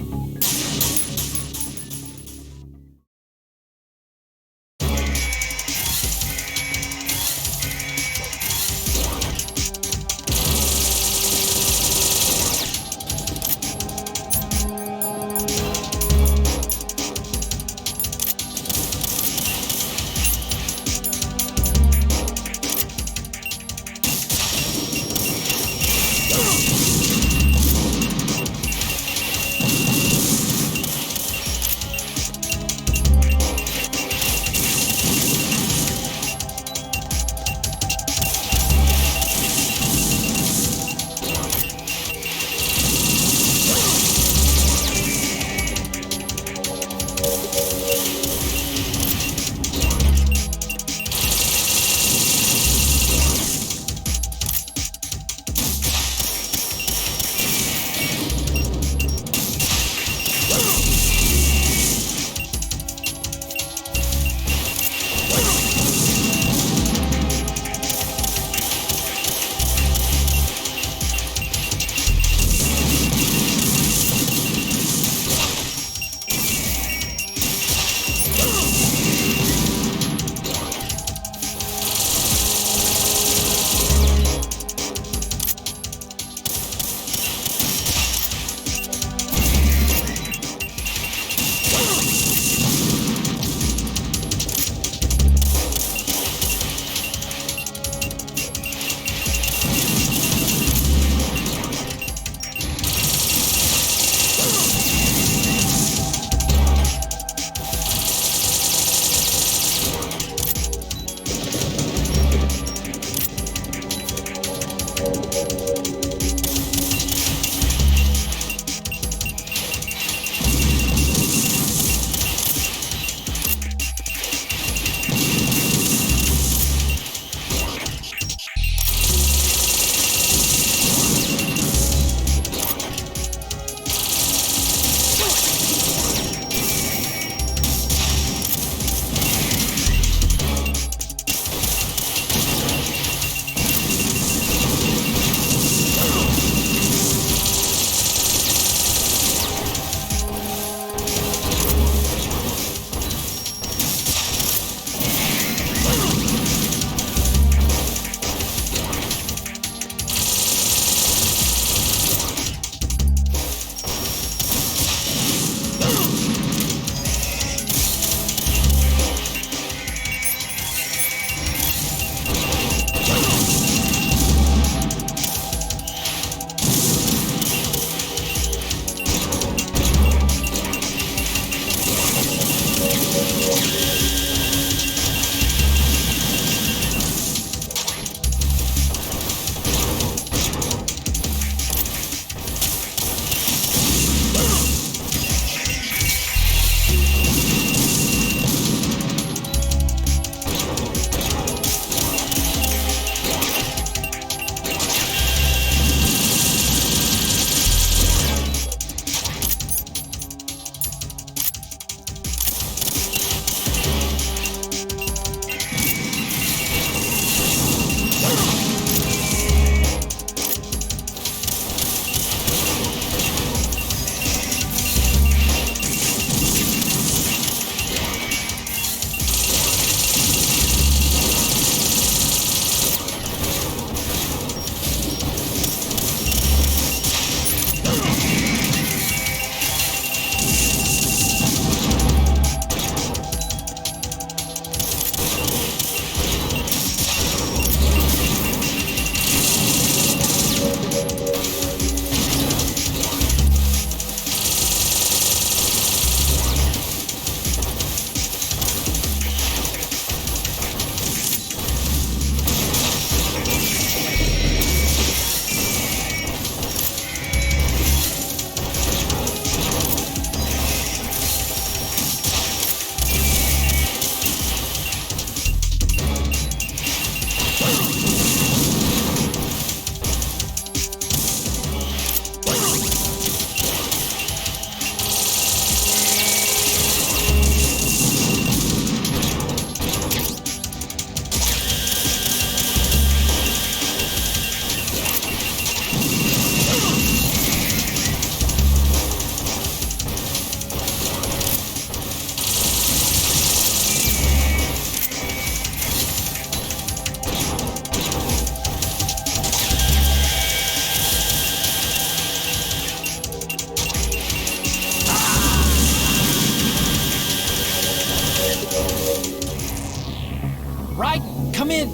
Raiden, come in!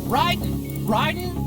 Raiden! Raiden!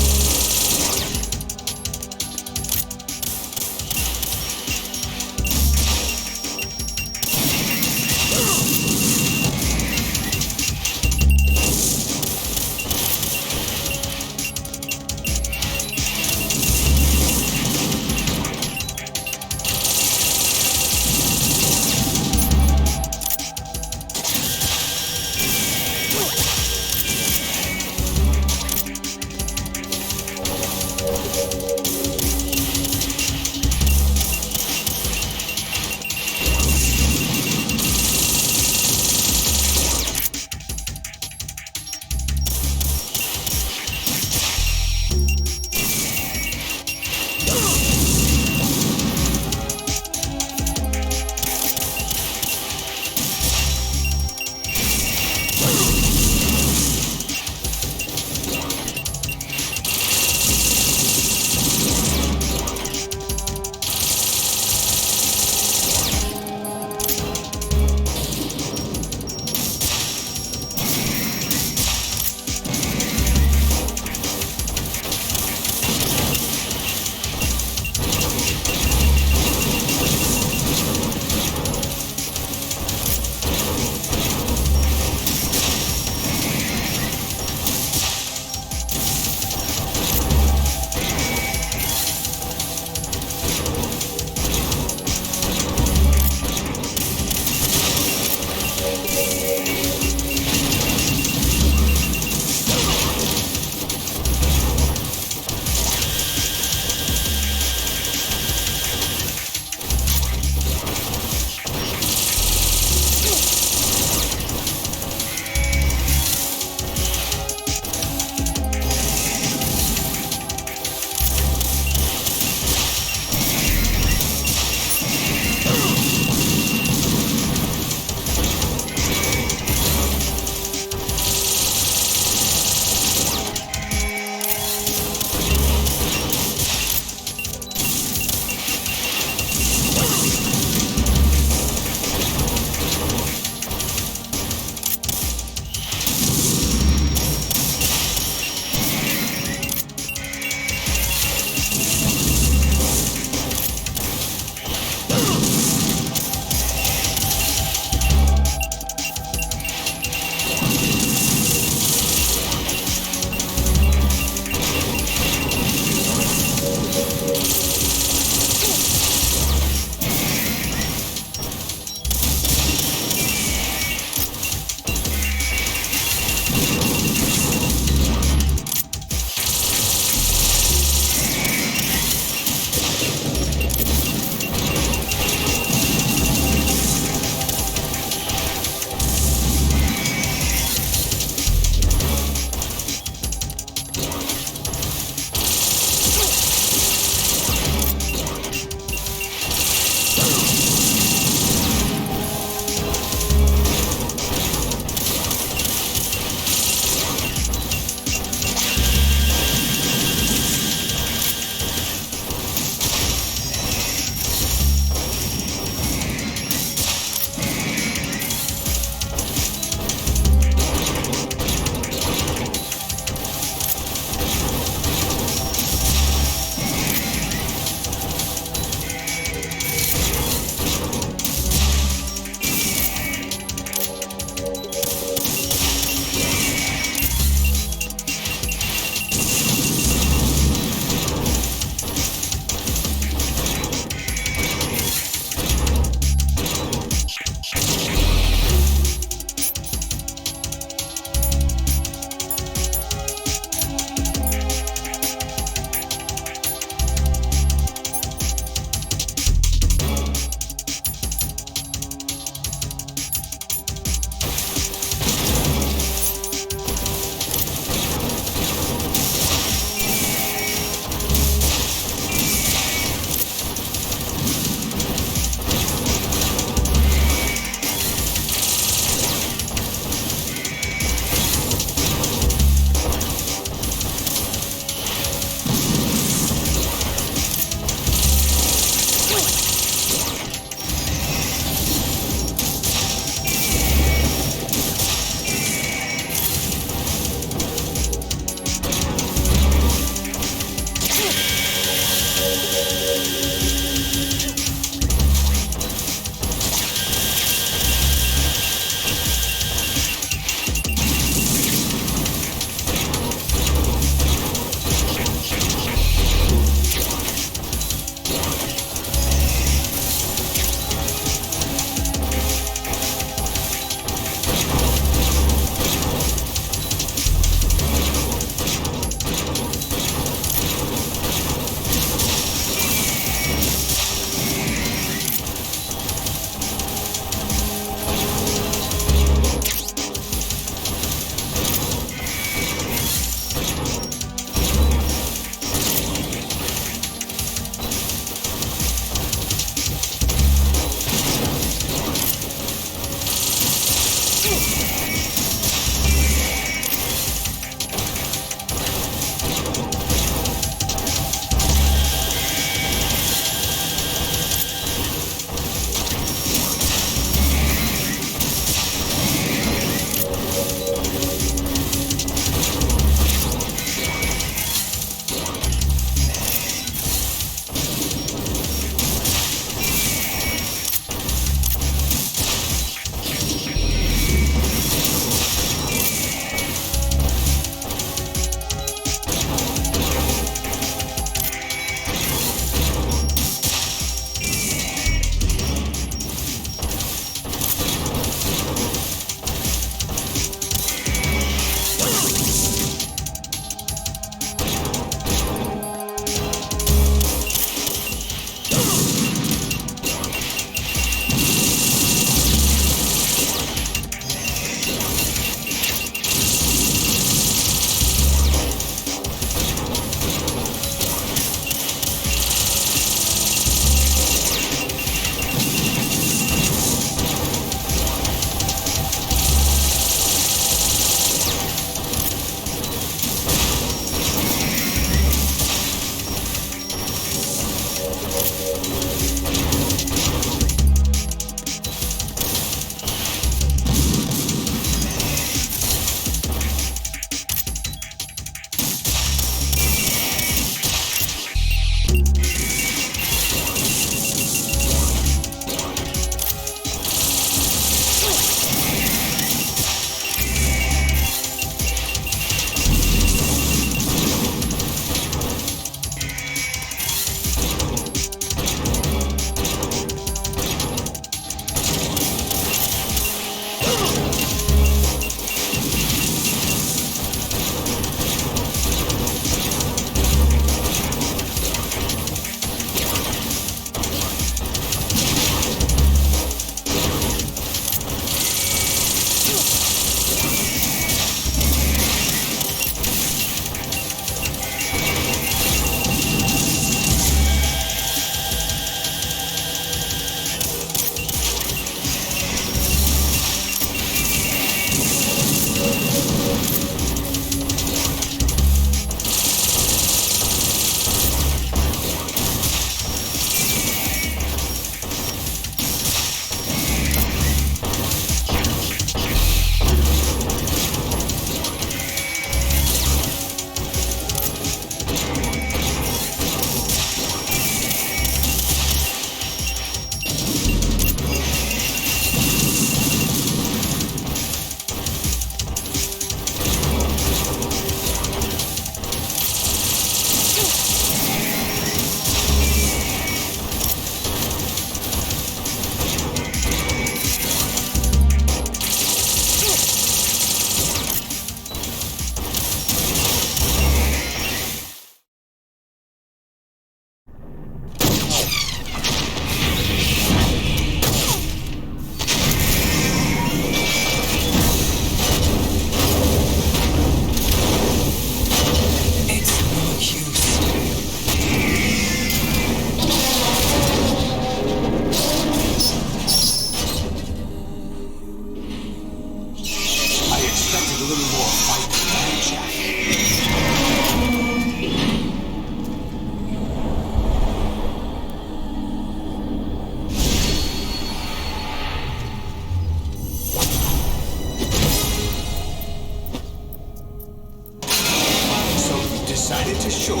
to show you.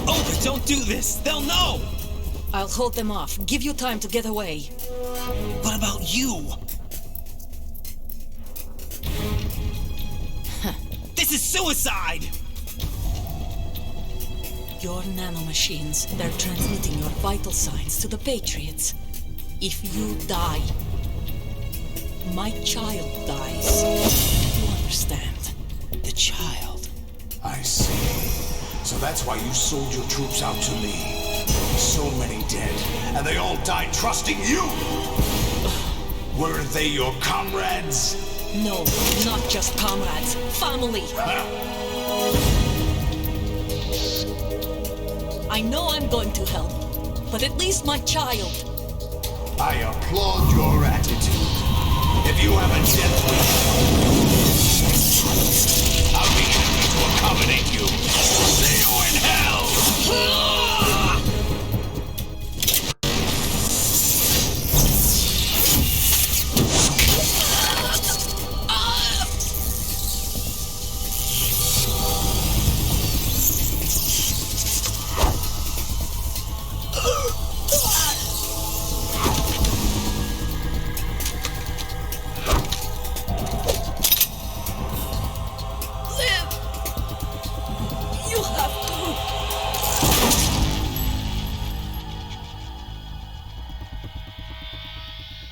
Olga, don't do this! They'll know! I'll hold them off. Give you time to get away. What about you? This is suicide! Your nanomachines, they're transmitting your vital signs to the Patriots. If you die, my child dies. You understand? The child. I see. So that's why you sold your troops out to me. So many dead, and they all died trusting you! Weren't they your comrades? No, not just comrades. Family. I know I'm going to hell, but at least my child. I applaud your attitude. If you have a death wish, I'll be happy to accommodate you. See you in hell!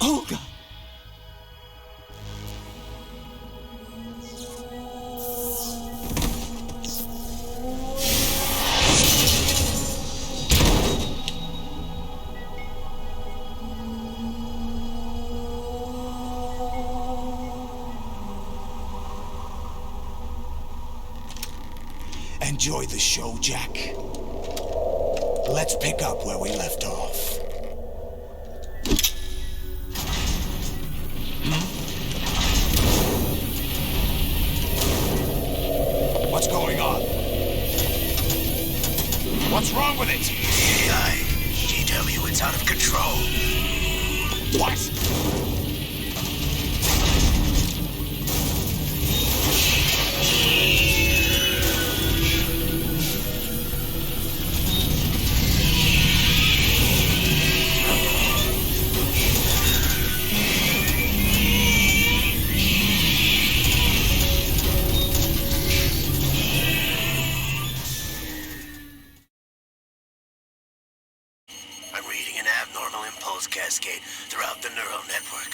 Olga! Enjoy the show, Jack. Let's pick up where we left off. What's going on? What's wrong with it? GW, it's out of control. What? Cascade throughout the neural network.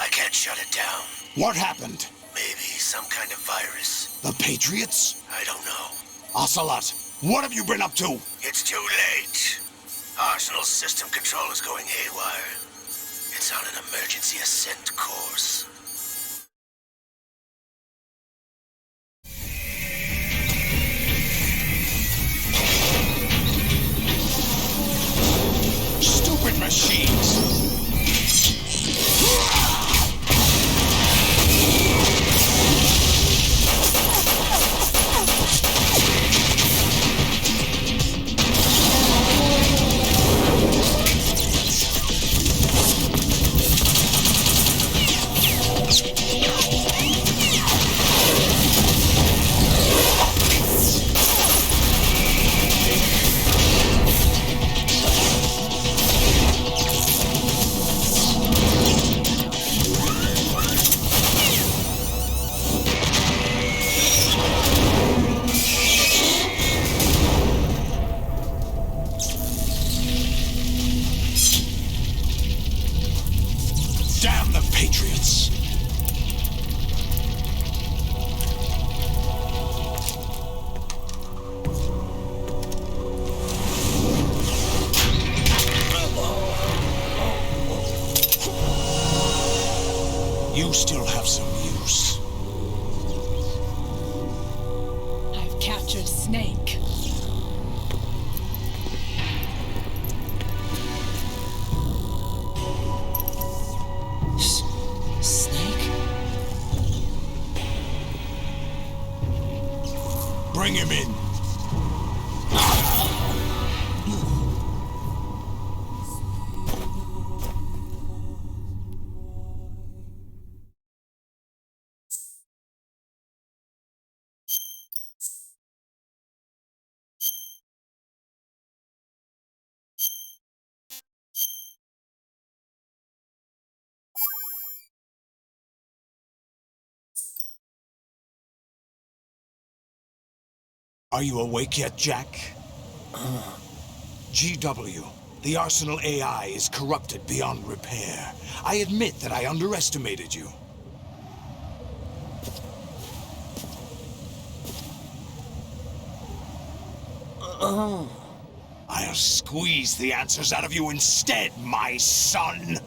I can't shut it down. What happened? Maybe some kind of virus. The Patriots? I don't know. Ocelot, what have you been up to? It's too late. Arsenal's system control is going haywire. It's on an emergency ascent course. Stupid machines! Damn the Patriots! You still have some use. I've captured Snake. Snake? Bring him in. Are you awake yet, Jack? GW, the Arsenal AI is corrupted beyond repair. I admit that I underestimated you. I'll squeeze the answers out of you instead, my son!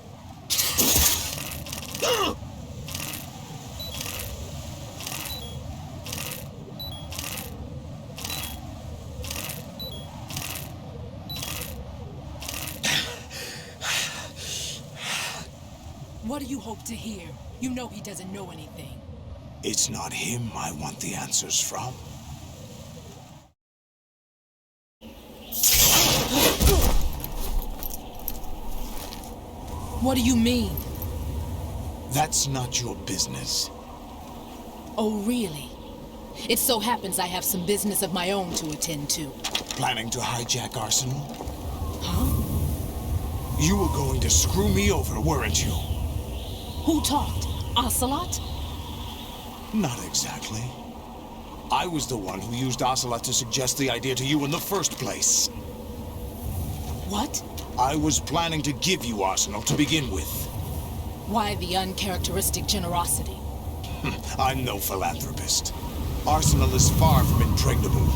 What do you hope to hear? You know he doesn't know anything. It's not him I want the answers from. What do you mean? That's not your business. Oh, really? It so happens I have some business of my own to attend to. Planning to hijack Arsenal? Huh? You were going to screw me over, weren't you? Who talked? Ocelot? Not exactly. I was the one who used Ocelot to suggest the idea to you in the first place. What? I was planning to give you Arsenal to begin with. Why the uncharacteristic generosity? I'm no philanthropist. Arsenal is far from impregnable.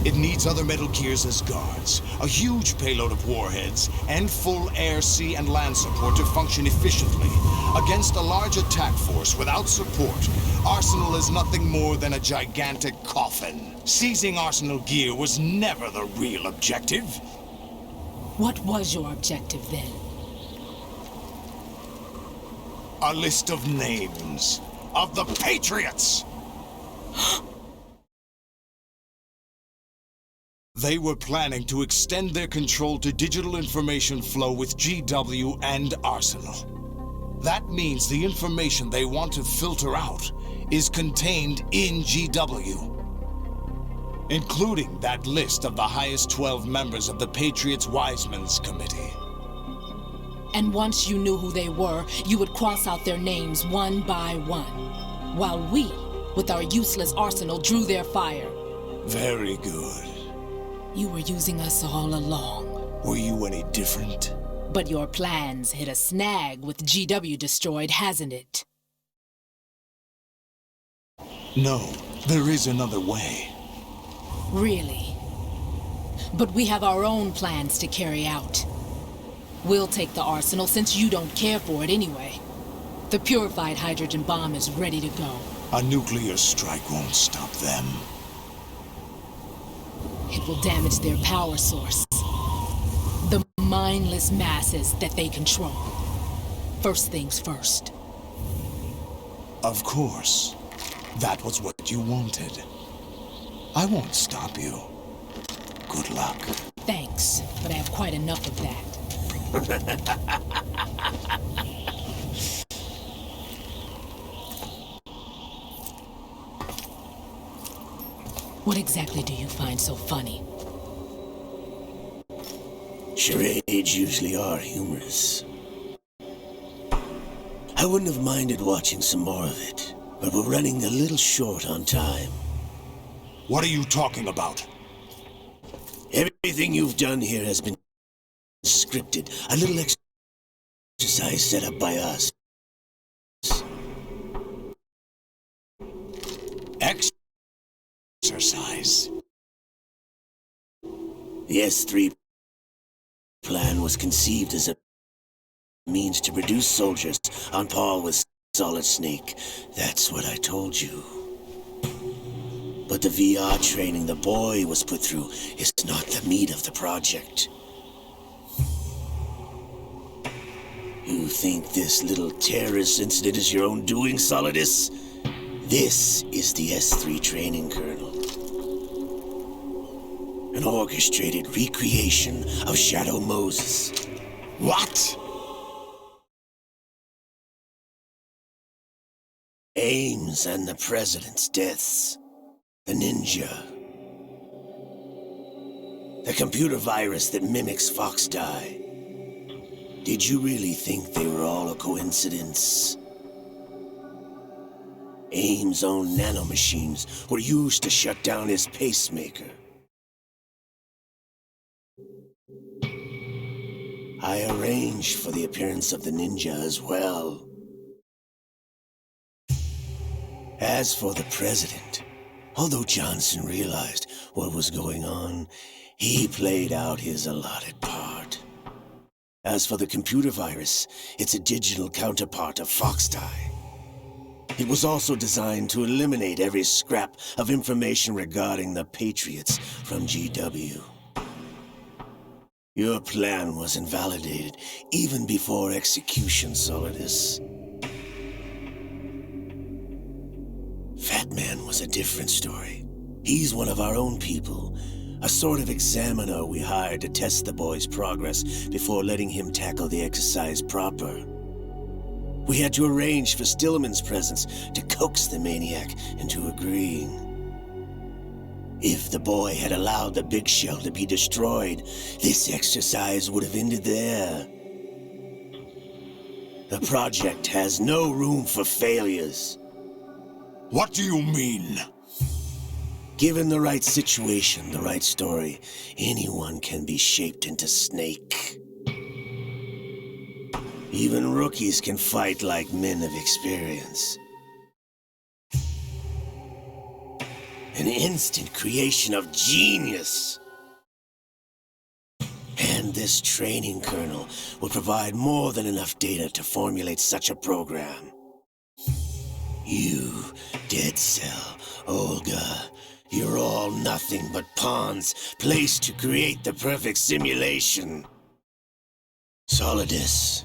It needs other Metal Gears as guards, a huge payload of warheads, and full air, sea, and land support to function efficiently. Against a large attack force without support, Arsenal is nothing more than a gigantic coffin. Seizing Arsenal gear was never the real objective. What was your objective then? A list of names of the Patriots! They were planning to extend their control to digital information flow with GW and Arsenal. That means the information they want to filter out is contained in GW, including that list of the highest 12 members of the Patriots Wiseman's Committee. And once you knew who they were, you would cross out their names one by one, while we, with our useless arsenal, drew their fire. Very good. You were using us all along. Were you any different? But your plans hit a snag with GW destroyed, hasn't it? No, there is another way. Really? But we have our own plans to carry out. We'll take the arsenal since you don't care for it anyway. The purified hydrogen bomb is ready to go. A nuclear strike won't stop them. It will damage their power source. The mindless masses that they control. First things first. Of course. That was what you wanted. I won't stop you. Good luck. Thanks, but I have quite enough of that. What exactly do you find so funny? Charades usually are humorous. I wouldn't have minded watching some more of it, but we're running a little short on time. What are you talking about? Everything you've done here has been scripted. A little exercise set up by us. Exercise? The S3 plan was conceived as a means to produce soldiers on par with Solid Snake. That's what I told you. But the VR training the boy was put through is not the meat of the project. You think this little terrorist incident is your own doing, Solidus? This is the S3 training kernel. An orchestrated recreation of Shadow Moses. What? Ames and the President's deaths. The ninja. The computer virus that mimics Fox Die. Did you really think they were all a coincidence? AIM's own nanomachines were used to shut down his pacemaker. I arranged for the appearance of the ninja as well. As for the president, although Johnson realized what was going on, he played out his allotted part. As for the computer virus, it's a digital counterpart of Foxtie. It was also designed to eliminate every scrap of information regarding the Patriots from GW. Your plan was invalidated even before execution, Solidus. Fat Man was a different story. He's one of our own people, a sort of examiner we hired to test the boy's progress before letting him tackle the exercise proper. We had to arrange for Stillman's presence to coax the maniac into agreeing. If the boy had allowed the big shell to be destroyed, this exercise would have ended there. The project has no room for failures. What do you mean? Given the right situation, the right story, anyone can be shaped into Snake. Even rookies can fight like men of experience. An instant creation of genius. And this training kernel will provide more than enough data to formulate such a program. You, Dead Cell, Olga, you're all nothing but pawns placed to create the perfect simulation. Solidus,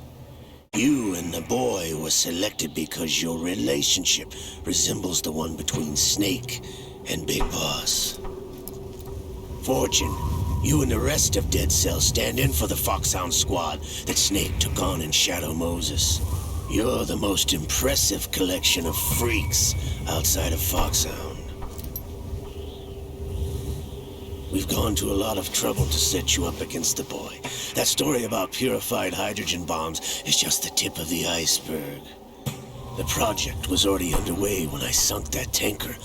you and the boy were selected because your relationship resembles the one between Snake and Big Boss. Fortune, you and the rest of Dead Cell stand in for the Foxhound squad that Snake took on in Shadow Moses. You're the most impressive collection of freaks outside of Foxhound. We've gone to a lot of trouble to set you up against the boy. That story about purified hydrogen bombs is just the tip of the iceberg. The project was already underway when I sunk that tanker,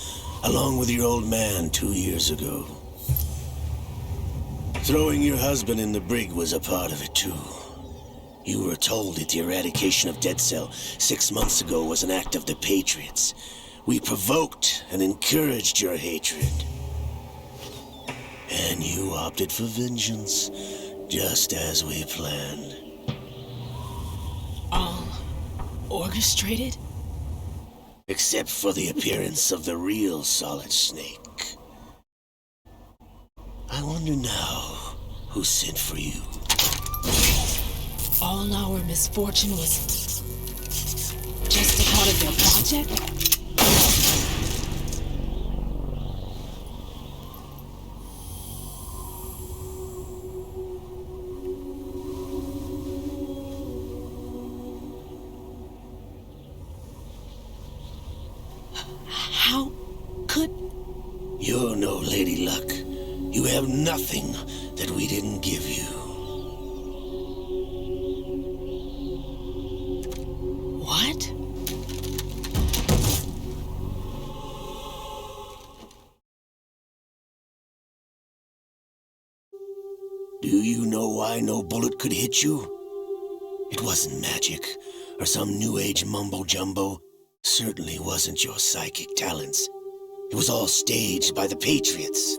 along with your old man 2 years ago. Throwing your husband in the brig was a part of it too. You were told that the eradication of Dead Cell 6 months ago was an act of the Patriots. We provoked and encouraged your hatred. And you opted for vengeance, just as we planned. All orchestrated? Except for the appearance of the real Solid Snake. I wonder now who sent for you. All our misfortune was just a part of their project? How could... You're no Lady Luck. You have nothing that we didn't give you. What? Do you know why no bullet could hit you? It wasn't magic, or some new age mumbo-jumbo. Certainly wasn't your psychic talents. It was all staged by the Patriots.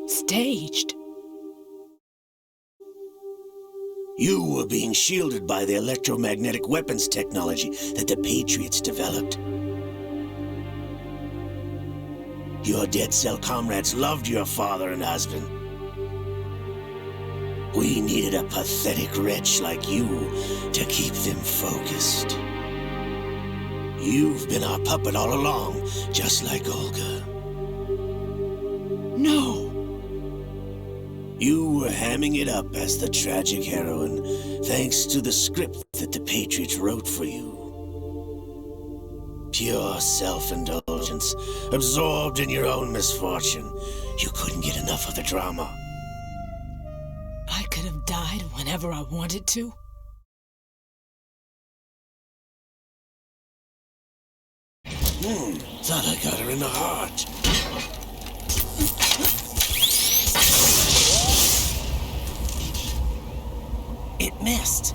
Staged? You were being shielded by the electromagnetic weapons technology that the Patriots developed. Your Dead Cell comrades loved your father and husband. We needed a pathetic wretch like you to keep them focused. You've been our puppet all along, just like Olga. No! You were hamming it up as the tragic heroine, thanks to the script that the Patriots wrote for you. Pure self-indulgence, absorbed in your own misfortune. You couldn't get enough of the drama. I could have died whenever I wanted to. Thought I got her in the heart. It missed.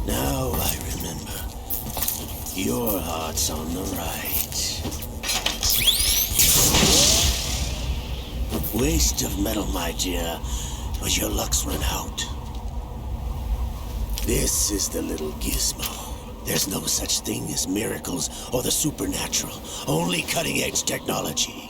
Now I remember. Your heart's on the right. Waste of metal, my dear, but your luck's run out. This is the little gizmo. There's no such thing as miracles or the supernatural, only cutting-edge technology.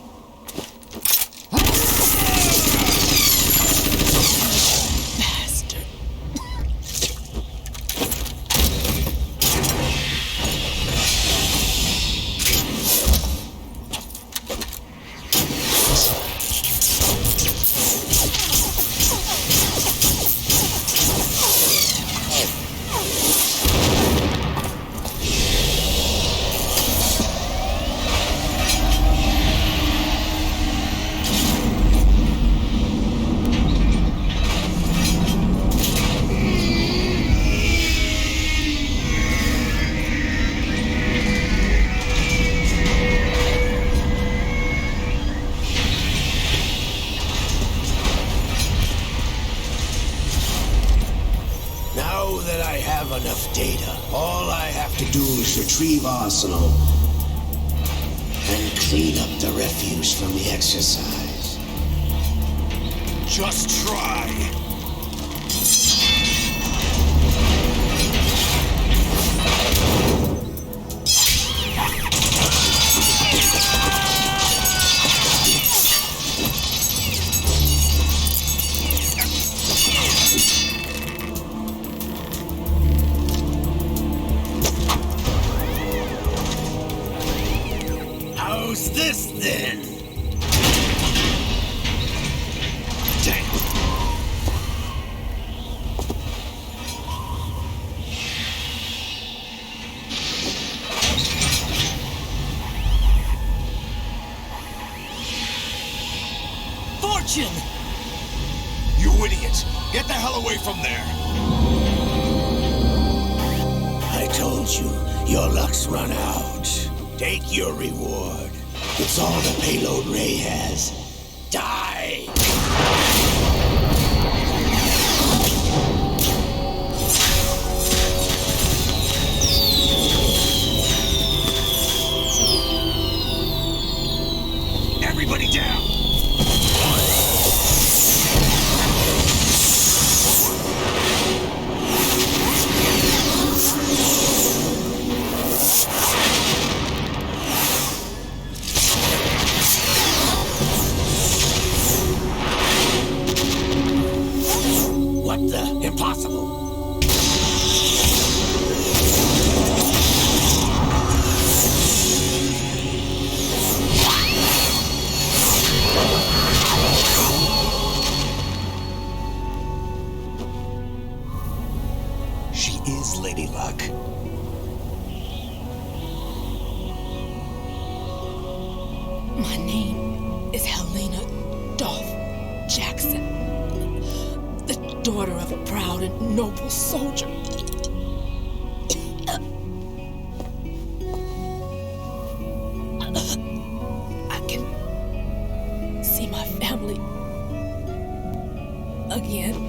Enough data. All I have to do is retrieve Arsenal and clean up the refuse from the exercise. Just try. How's this then? Damn. Fortune! You idiot! Get the hell away from there! I told you, your luck's run out. Take your reward. It's all the payload Ray has. Die! Everybody down! Impossible. She is Lady Luck. My name is Helena Dolph Jackson, the daughter of a proud and noble soldier. I can see my family again.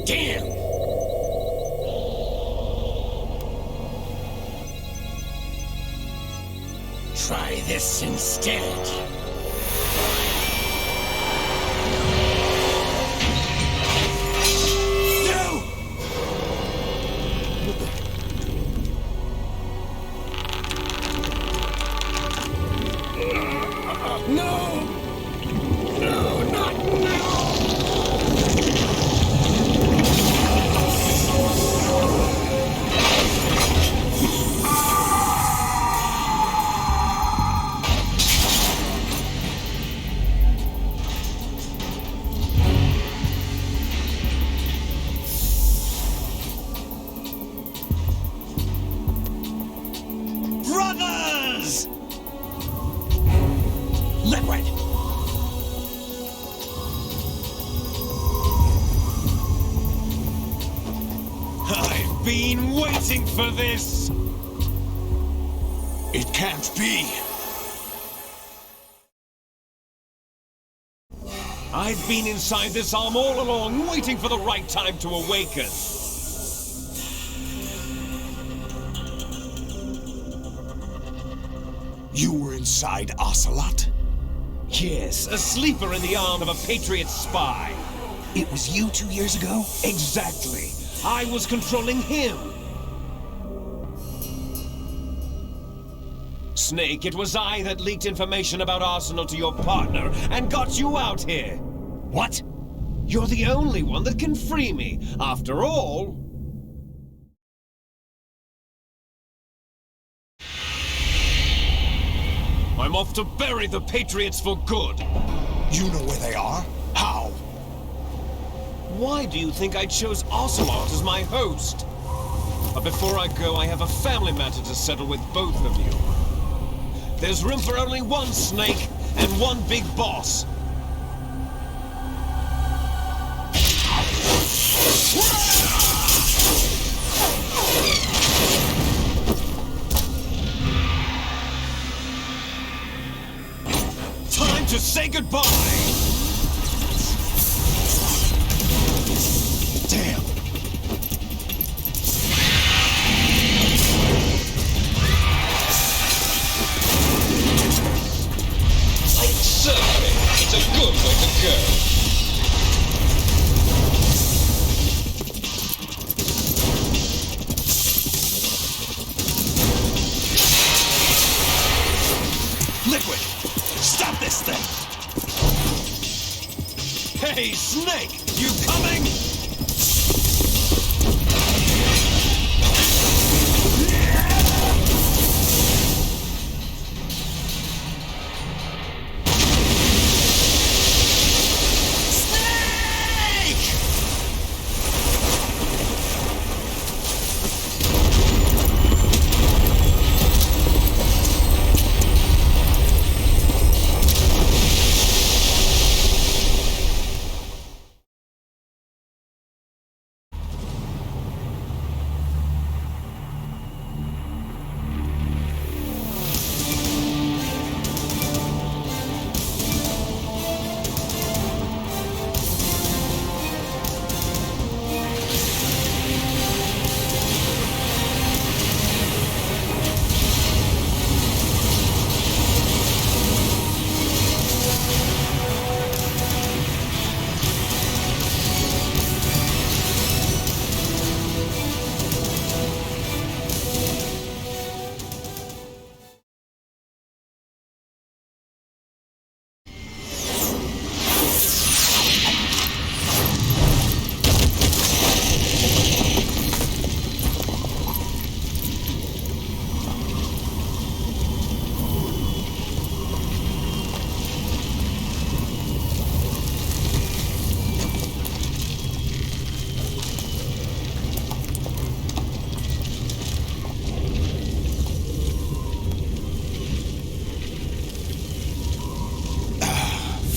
Damn! Try this instead. Brothers! Liquid! waiting for this! It can't be. I've been inside this arm all along, waiting for the right time to awaken. You were inside Ocelot? Yes, a sleeper in the arm of a Patriot spy. It was you 2 years ago? Exactly. I was controlling him. Snake, it was I that leaked information about Arsenal to your partner and got you out here. What? You're the only one that can free me. After all... I'm off to bury the Patriots for good. You know where they are? How? Why do you think I chose Ocelot as my host? But before I go, I have a family matter to settle with both of you. There's room for only one Snake and one big boss. Time to say goodbye! Damn! Certainly, it's a good way to go. Liquid! Stop this thing! Hey, Snake! You coming?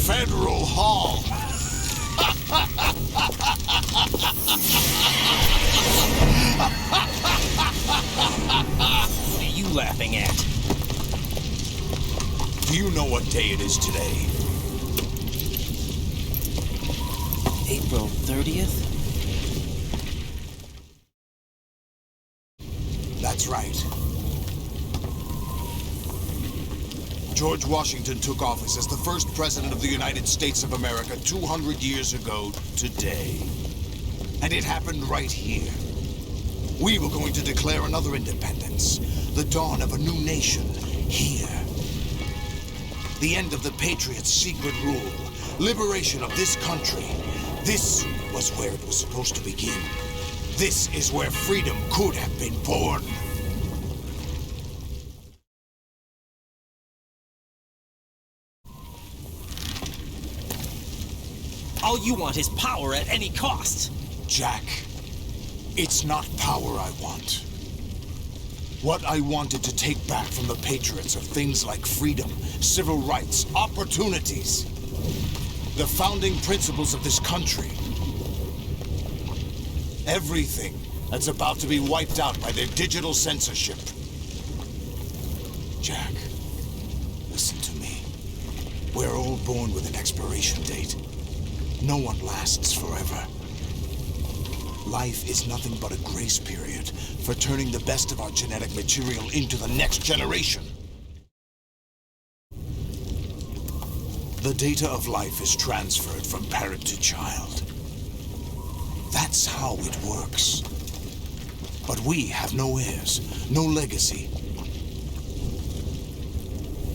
Federal Hall. What are you laughing at? Do you know what day it is today? April 30th? That's right. George Washington took office as the first president of the United States of America 200 years ago today. And it happened right here. We were going to declare another independence, the dawn of a new nation, here. The end of the Patriots' secret rule, liberation of this country. This was where it was supposed to begin. This is where freedom could have been born. All you want is power at any cost. Jack, it's not power I want. What I wanted to take back from the Patriots are things like freedom, civil rights, opportunities. The founding principles of this country. Everything that's about to be wiped out by their digital censorship. Jack, listen to me. We're all born with an expiration date. No one lasts forever. Life is nothing but a grace period for turning the best of our genetic material into the next generation. The data of life is transferred from parent to child. That's how it works. But we have no heirs, no legacy.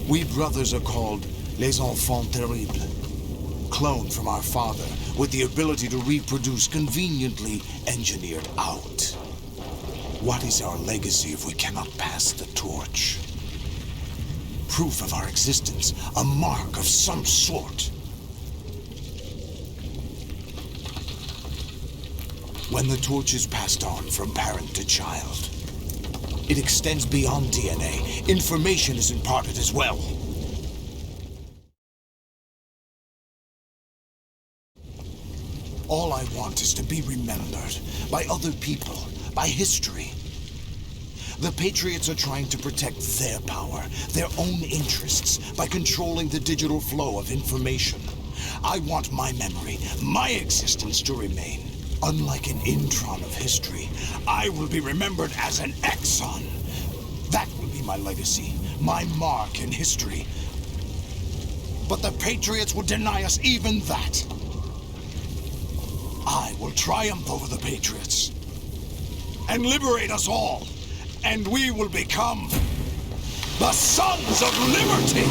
We brothers are called les enfants terribles, cloned from our father with the ability to reproduce conveniently engineered out. What is our legacy if we cannot pass the torch? Proof of our existence, a mark of some sort. When the torch is passed on from parent to child, it extends beyond DNA. Information is imparted as well. All I want is to be remembered by other people, by history. The Patriots are trying to protect their power, their own interests, by controlling the digital flow of information. I want my memory, my existence to remain. Unlike an intron of history, I will be remembered as an exon. That will be my legacy, my mark in history. But the Patriots will deny us even that. I will triumph over the Patriots and liberate us all, and we will become the Sons of Liberty!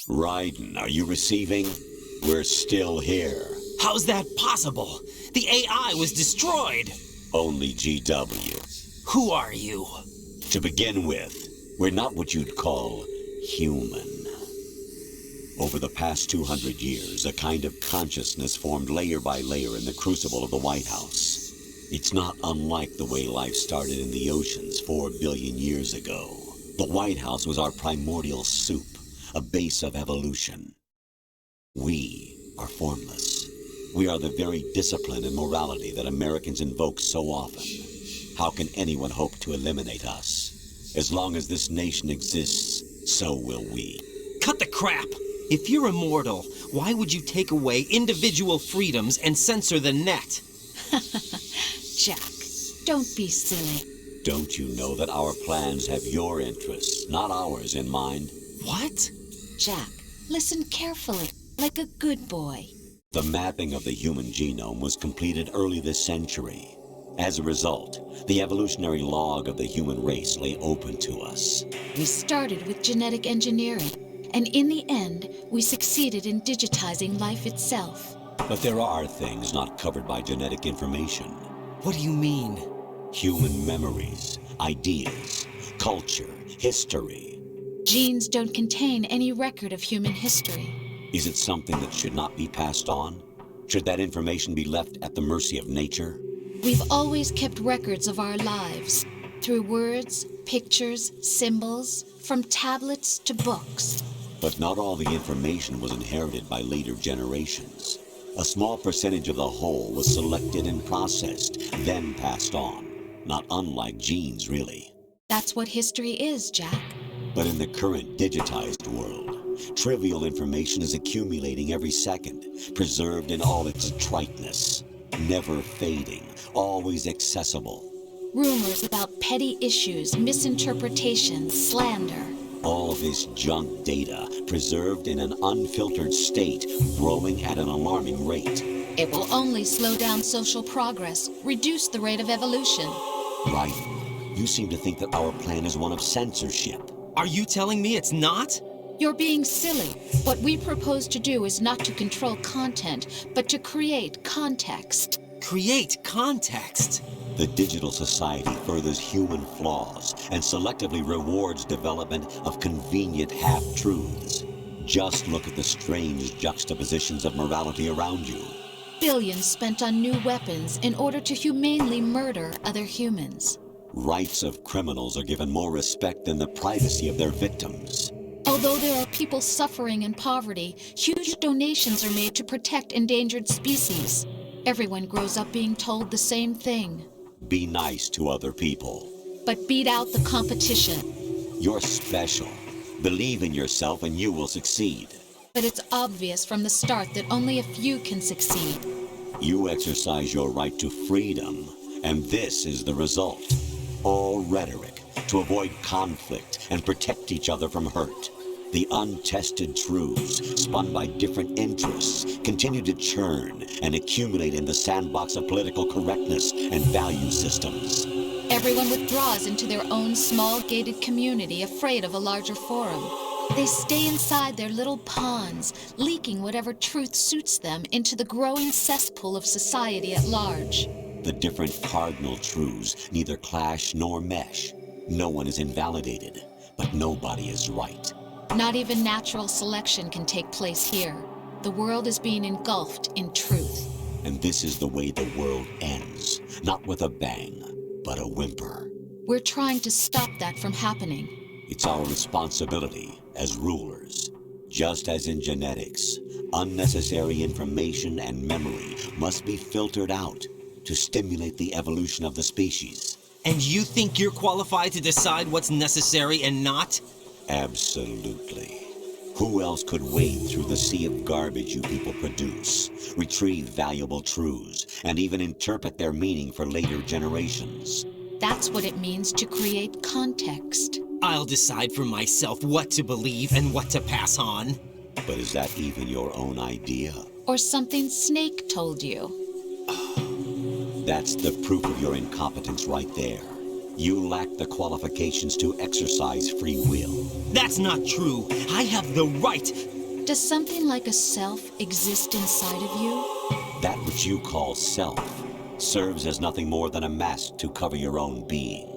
Raiden, are you receiving? We're still here. How's that possible? The AI was destroyed. Only GW. Who are you? To begin with, we're not what you'd call human. Over the past 200 years, a kind of consciousness formed layer by layer in the crucible of the White House. It's not unlike the way life started in the oceans 4 billion years ago. The White House was our primordial soup, a base of evolution. We are formless. We are the very discipline and morality that Americans invoke so often. How can anyone hope to eliminate us? As long as this nation exists, so will we. Cut the crap! If you're immortal, why would you take away individual freedoms and censor the net? Jack, don't be silly. Don't you know that our plans have your interests, not ours, in mind? What? Jack, listen carefully, like a good boy. The mapping of the human genome was completed early this century. As a result, the evolutionary log of the human race lay open to us. We started with genetic engineering, and in the end, we succeeded in digitizing life itself. But there are things not covered by genetic information. What do you mean? Human memories, ideas, culture, history. Genes don't contain any record of human history. Is it something that should not be passed on? Should that information be left at the mercy of nature? We've always kept records of our lives, through words, pictures, symbols, from tablets to books. But not all the information was inherited by later generations. A small percentage of the whole was selected and processed, then passed on. Not unlike genes, really. That's what history is, Jack. But in the current digitized world, trivial information is accumulating every second, preserved in all its triteness, never fading, always accessible. Rumors about petty issues, misinterpretations, slander. All this junk data, preserved in an unfiltered state, growing at an alarming rate. It will only slow down social progress, reduce the rate of evolution. Right. You seem to think that our plan is one of censorship. Are you telling me it's not? You're being silly. What we propose to do is not to control content, but to create context. Create context? The digital society furthers human flaws and selectively rewards development of convenient half-truths. Just look at the strange juxtapositions of morality around you. Billions spent on new weapons in order to humanely murder other humans. Rights of criminals are given more respect than the privacy of their victims. Although there are people suffering in poverty, huge donations are made to protect endangered species. Everyone grows up being told the same thing. Be nice to other people. But beat out the competition. You're special. Believe in yourself and you will succeed. But it's obvious from the start that only a few can succeed. You exercise your right to freedom, and this is the result. All rhetoric to avoid conflict and protect each other from hurt. The untested truths, spun by different interests, continue to churn and accumulate in the sandbox of political correctness and value systems. Everyone withdraws into their own small gated community, afraid of a larger forum. They stay inside their little ponds, leaking whatever truth suits them into the growing cesspool of society at large. The different cardinal truths neither clash nor mesh. No one is invalidated, but nobody is right. Not even natural selection can take place here. The world is being engulfed in truth. And this is the way the world ends, not with a bang, but a whimper. We're trying to stop that from happening. It's our responsibility as rulers. Just as in genetics, unnecessary information and memory must be filtered out to stimulate the evolution of the species. And you think you're qualified to decide what's necessary and not? Absolutely. Who else could wade through the sea of garbage you people produce, retrieve valuable truths, and even interpret their meaning for later generations? That's what it means to create context. I'll decide for myself what to believe and what to pass on. But is that even your own idea? Or something Snake told you? That's the proof of your incompetence right there. You lack the qualifications to exercise free will. That's not true. I have the right. Does something like a self exist inside of you? That which you call self serves as nothing more than a mask to cover your own being.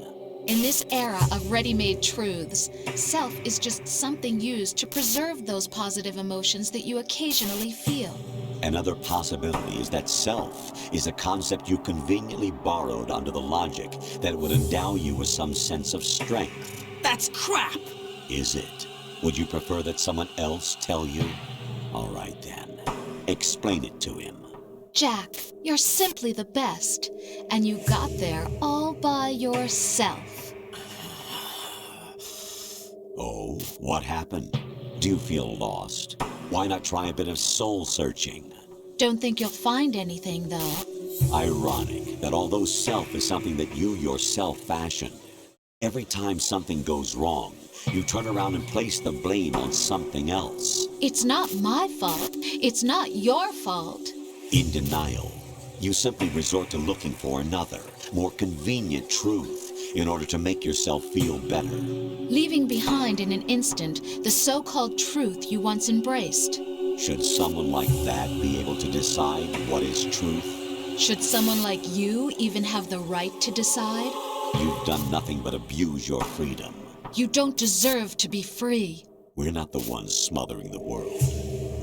In this era of ready-made truths, self is just something used to preserve those positive emotions that you occasionally feel. Another possibility is that self is a concept you conveniently borrowed under the logic that it would endow you with some sense of strength. That's crap! Is it? Would you prefer that someone else tell you? All right then. Explain it to him. Jack, you're simply the best, and you got there all by yourself. Oh, what happened? Do you feel lost? Why not try a bit of soul searching? Don't think you'll find anything, though. Ironic that although self is something that you yourself fashioned, every time something goes wrong, you turn around and place the blame on something else. It's not my fault. It's not your fault. In denial, you simply resort to looking for another, more convenient truth in order to make yourself feel better. Leaving behind in an instant the so-called truth you once embraced. Should someone like that be able to decide what is truth? Should someone like you even have the right to decide? You've done nothing but abuse your freedom. You don't deserve to be free. We're not the ones smothering the world.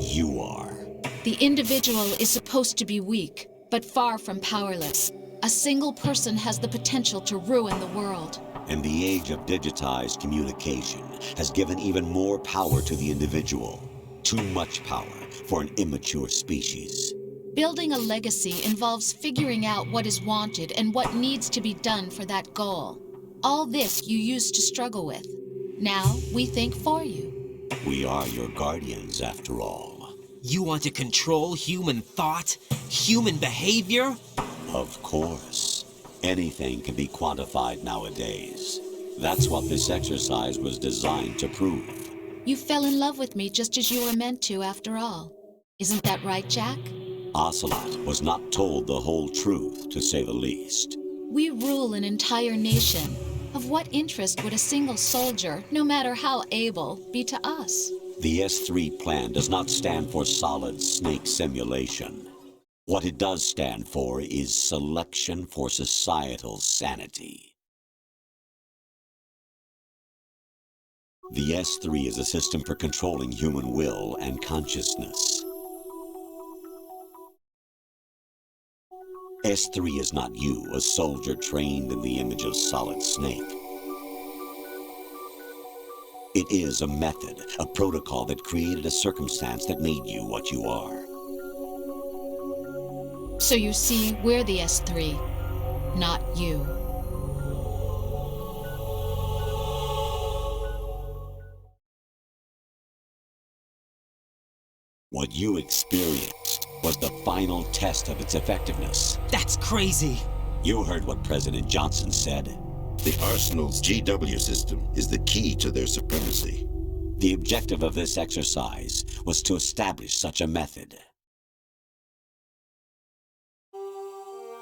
You are. The individual is supposed to be weak, but far from powerless. A single person has the potential to ruin the world. And the age of digitized communication has given even more power to the individual. Too much power for an immature species. Building a legacy involves figuring out what is wanted and what needs to be done for that goal. All this you used to struggle with. Now we think for you. We are your guardians, after all. You want to control human thought? Human behavior? Of course. Anything can be quantified nowadays. That's what this exercise was designed to prove. You fell in love with me just as you were meant to, after all. Isn't that right, Jack? Ocelot was not told the whole truth, to say the least. We rule an entire nation. Of what interest would a single soldier, no matter how able, be to us? The S3 plan does not stand for solid snake simulation. What it does stand for is selection for societal sanity. The S3 is a system for controlling human will and consciousness. S3 is not you, a soldier trained in the image of Solid Snake. It is a method, a protocol that created a circumstance that made you what you are. So you see, we're the S3, not you. What you experienced was the final test of its effectiveness. That's crazy. You heard what President Johnson said. The Arsenal's GW system is the key to their supremacy. The objective of this exercise was to establish such a method.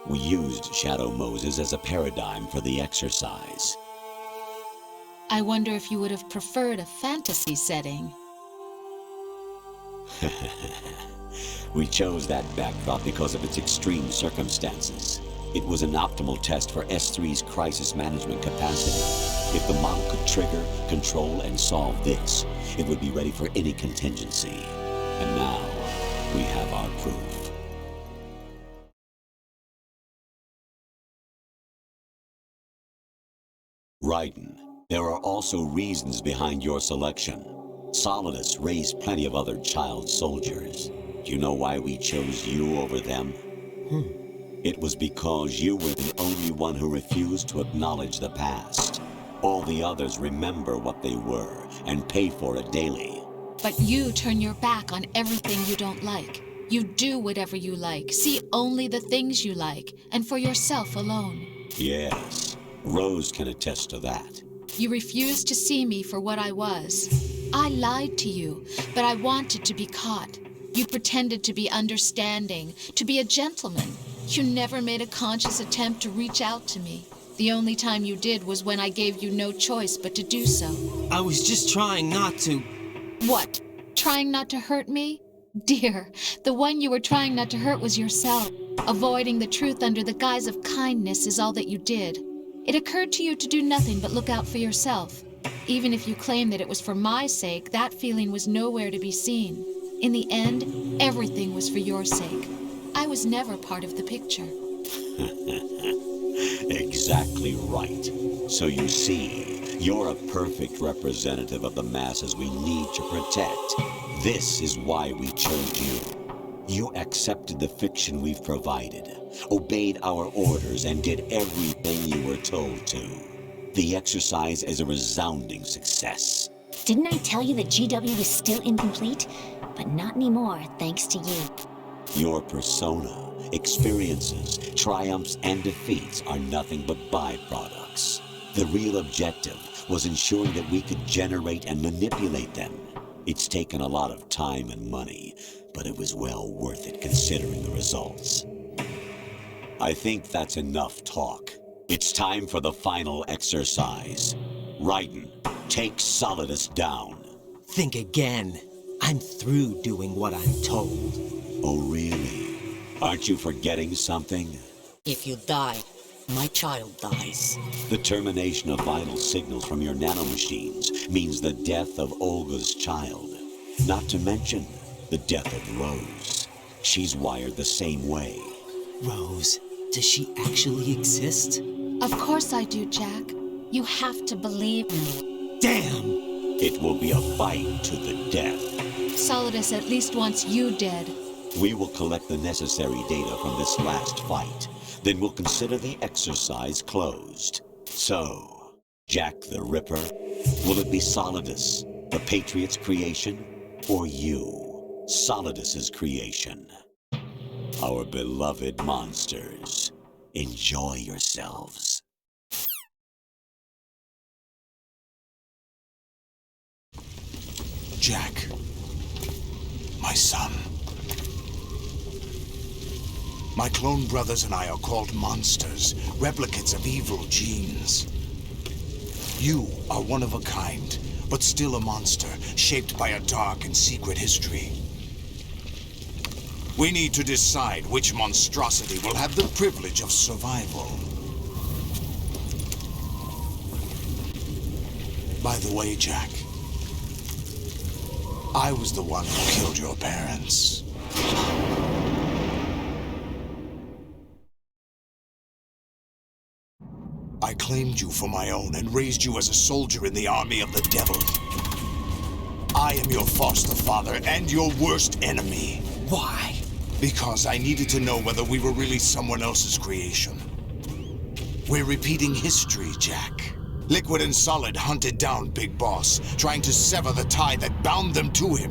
We used Shadow Moses as a paradigm for the exercise. I wonder if you would have preferred a fantasy setting. We chose that backdrop because of its extreme circumstances. It was an optimal test for S3's crisis management capacity. If the model could trigger, control, and solve this, it would be ready for any contingency. And now, we have our proof. Raiden, there are also reasons behind your selection. Solidus raised plenty of other child soldiers. Do you know why we chose you over them? It was because you were the only one who refused to acknowledge the past. All the others remember what they were and pay for it daily. But you turn your back on everything you don't like. You do whatever you like, see only the things you like, and for yourself alone. Yes, Rose can attest to that. You refused to see me for what I was. I lied to you, but I wanted to be caught. You pretended to be understanding, to be a gentleman. You never made a conscious attempt to reach out to me. The only time you did was when I gave you no choice but to do so. I was just trying not to. What? Trying not to hurt me? Dear, the one you were trying not to hurt was yourself. Avoiding the truth under the guise of kindness is all that you did. It occurred to you to do nothing but look out for yourself. Even if you claim that it was for my sake, that feeling was nowhere to be seen. In the end, everything was for your sake. I was never part of the picture. Exactly right. So you see, you're a perfect representative of the masses we need to protect. This is why we chose you. You accepted the fiction we've provided, obeyed our orders, and did everything you were told to. The exercise is a resounding success. Didn't I tell you that GW was still incomplete? But not anymore, thanks to you. Your persona, experiences, triumphs, and defeats are nothing but byproducts. The real objective was ensuring that we could generate and manipulate them. It's taken a lot of time and money, but it was well worth it considering the results. I think that's enough talk. It's time for the final exercise. Raiden, take Solidus down. Think again. I'm through doing what I'm told. Oh, really? Aren't you forgetting something? If you die, my child dies. The termination of vital signals from your nanomachines means the death of Olga's child. Not to mention the death of Rose. She's wired the same way. Rose, does she actually exist? Of course I do, Jack. You have to believe me. Damn! It will be a fight to the death. Solidus at least wants you dead. We will collect the necessary data from this last fight. Then we'll consider the exercise closed. So, Jack the Ripper, will it be Solidus, the Patriot's creation, or you, Solidus's creation? Our beloved monsters, enjoy yourselves. Jack, my son. My clone brothers and I are called monsters, replicates of evil genes. You are one of a kind, but still a monster, shaped by a dark and secret history. We need to decide which monstrosity will have the privilege of survival. By the way, Jack, I was the one who killed your parents. I claimed you for my own and raised you as a soldier in the army of the devil. I am your foster father and your worst enemy. Why? Because I needed to know whether we were really someone else's creation. We're repeating history, Jack. Liquid and Solid hunted down Big Boss, trying to sever the tie that bound them to him.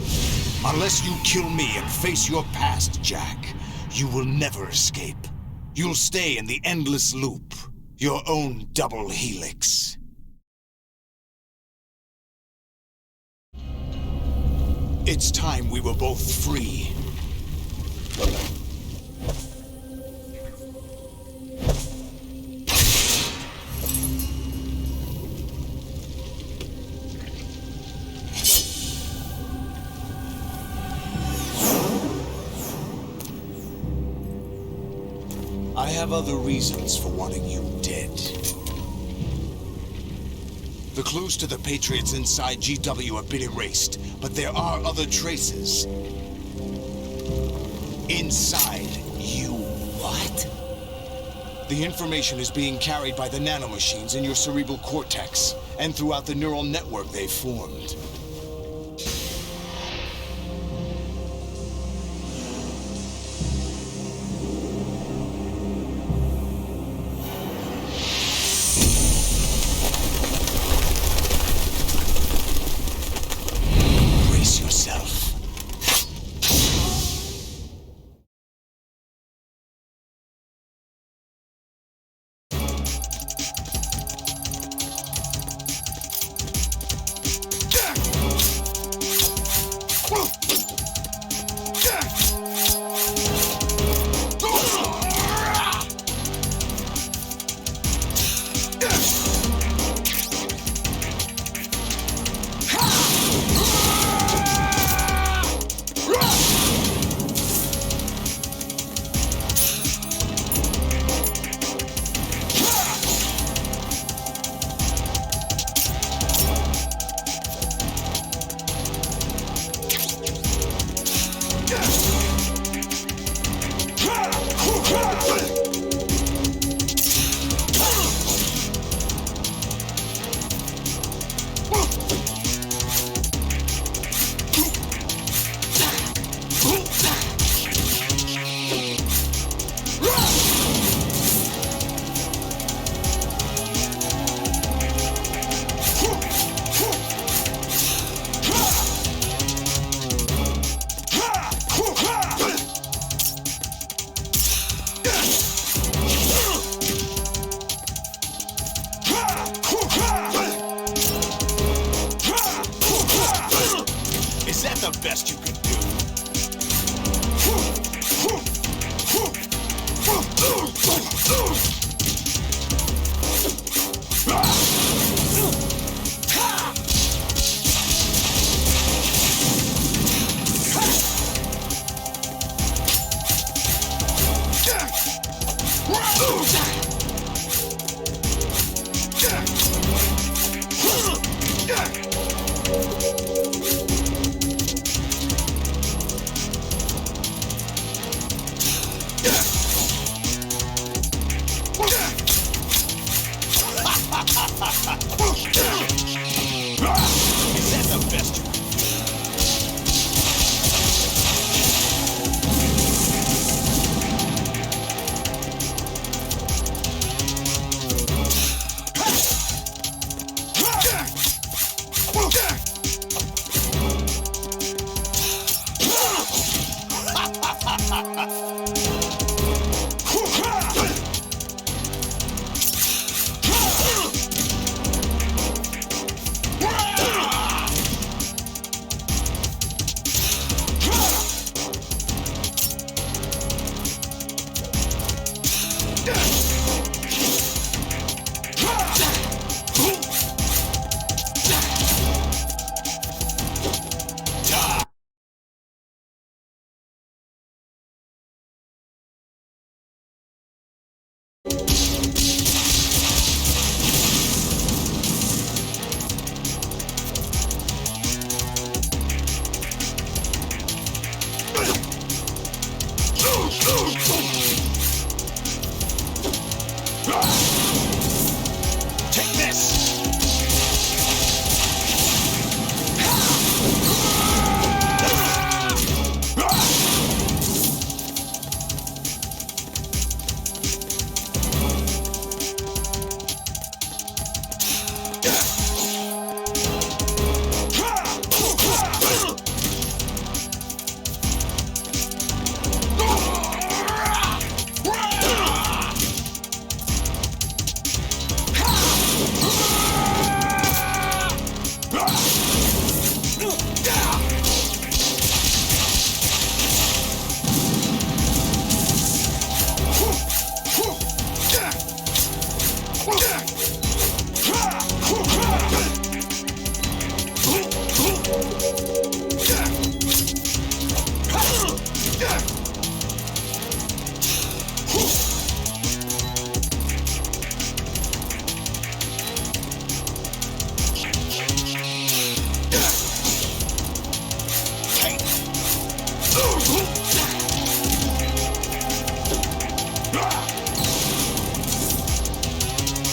Unless you kill me and face your past, Jack, you will never escape. You'll stay in the endless loop, your own double helix. It's time we were both free. I have other reasons for wanting you dead. The clues to the Patriots inside GW have been erased, but there are other traces. Inside you. What? The information is being carried by the nanomachines in your cerebral cortex, and throughout the neural network they've formed.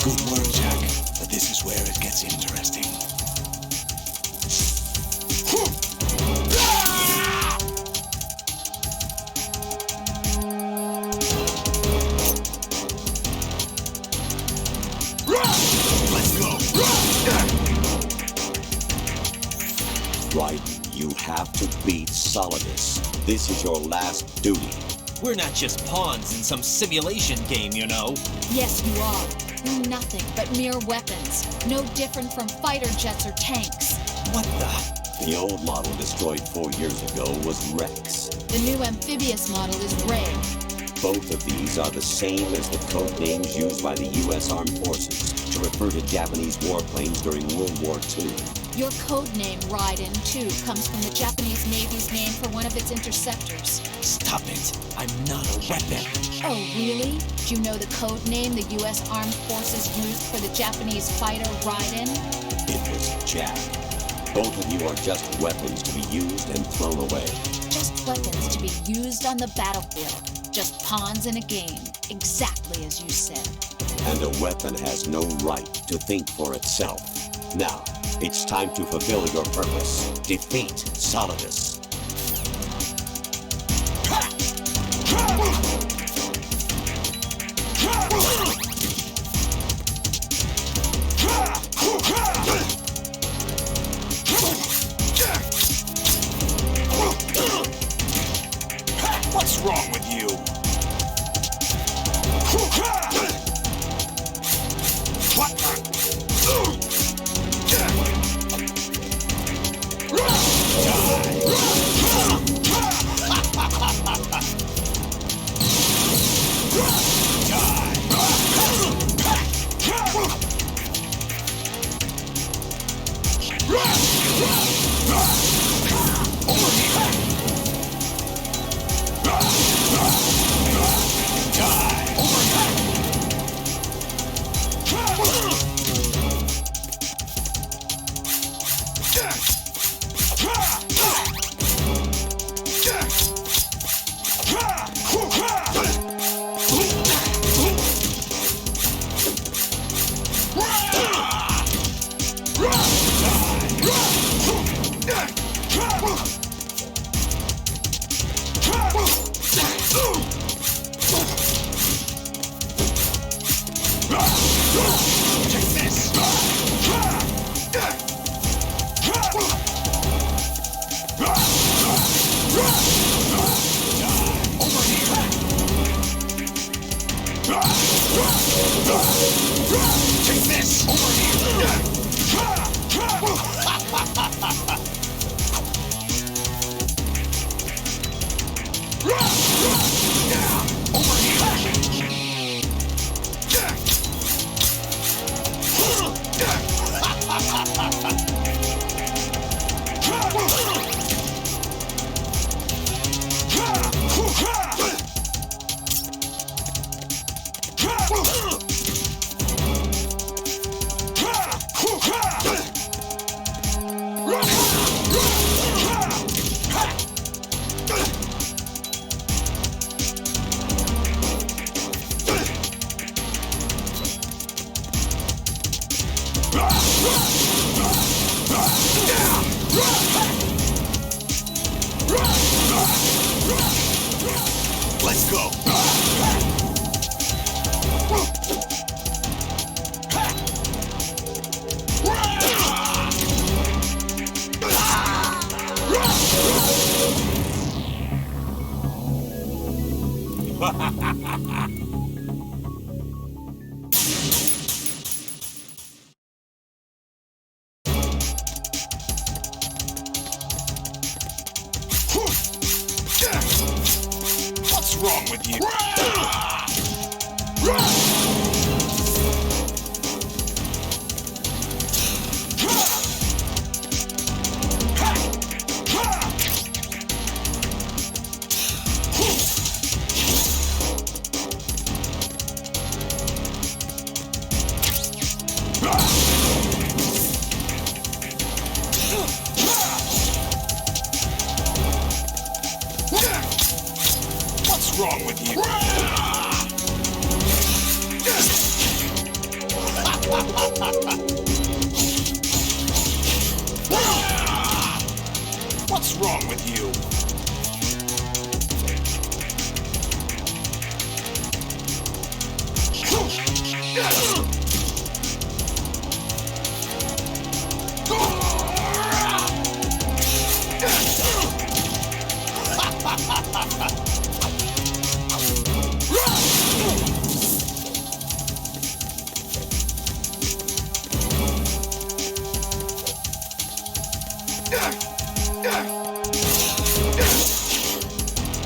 Good work, Jack, but this is where it gets interesting. Let's go. Right, you have to beat Solidus. This is your last duty. We're not just pawns in some simulation game, you know. Yes, you are. You're nothing but mere weapons. No different from fighter jets or tanks. What the? The old model destroyed 4 years ago was Rex. The new amphibious model is Ray. Both of these are the same as the code names used by the U.S. Armed Forces to refer to Japanese warplanes during World War II. Your code name, Raiden, too, comes from the Japanese Navy's name for one of its interceptors. Stop it. I'm not a weapon. Oh, really? Do you know the code name the U.S. Armed Forces used for the Japanese fighter Raiden? It was Jack. Both of you are just weapons to be used and thrown away. Just weapons to be used on the battlefield. Just pawns in a game. Exactly as you said. And a weapon has no right to think for itself. Now, it's time to fulfill your purpose. Defeat Solidus. What's wrong with you? Take this! Over here! Let's go. What's wrong with you?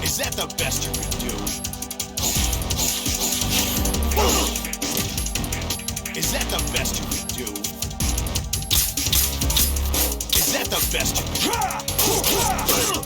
Is that the best you can do? Is that the best you can do? Is that the best you can do?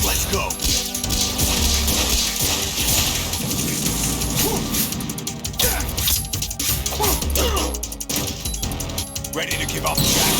Let's go. Ready to give up, Jack?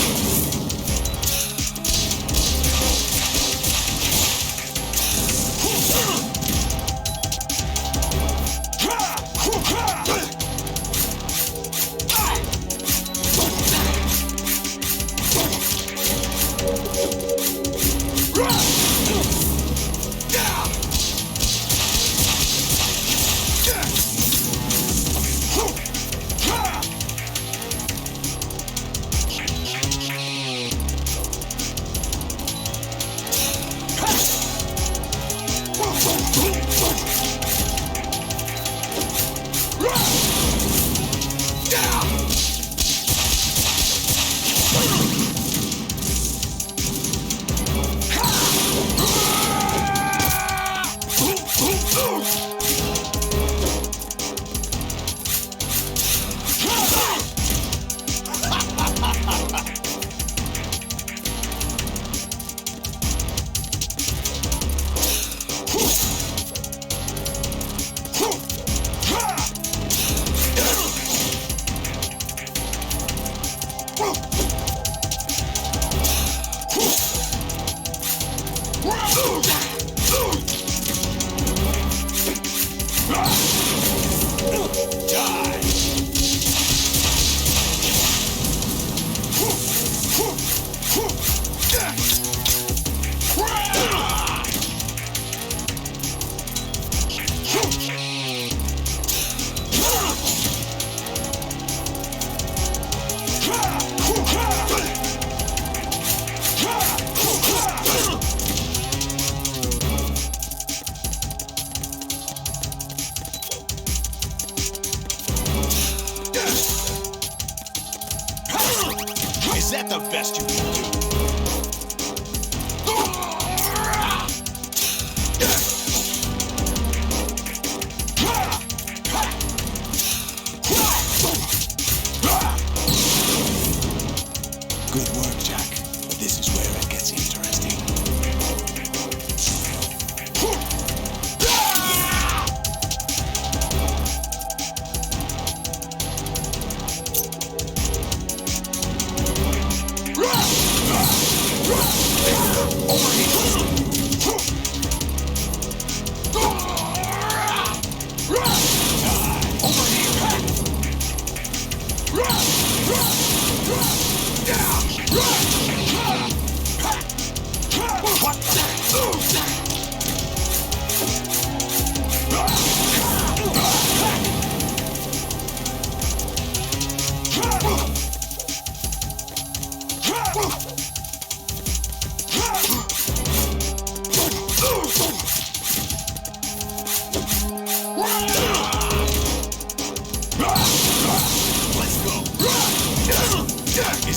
Is that the best you can do? Good work, Jack. This is where it gets interesting.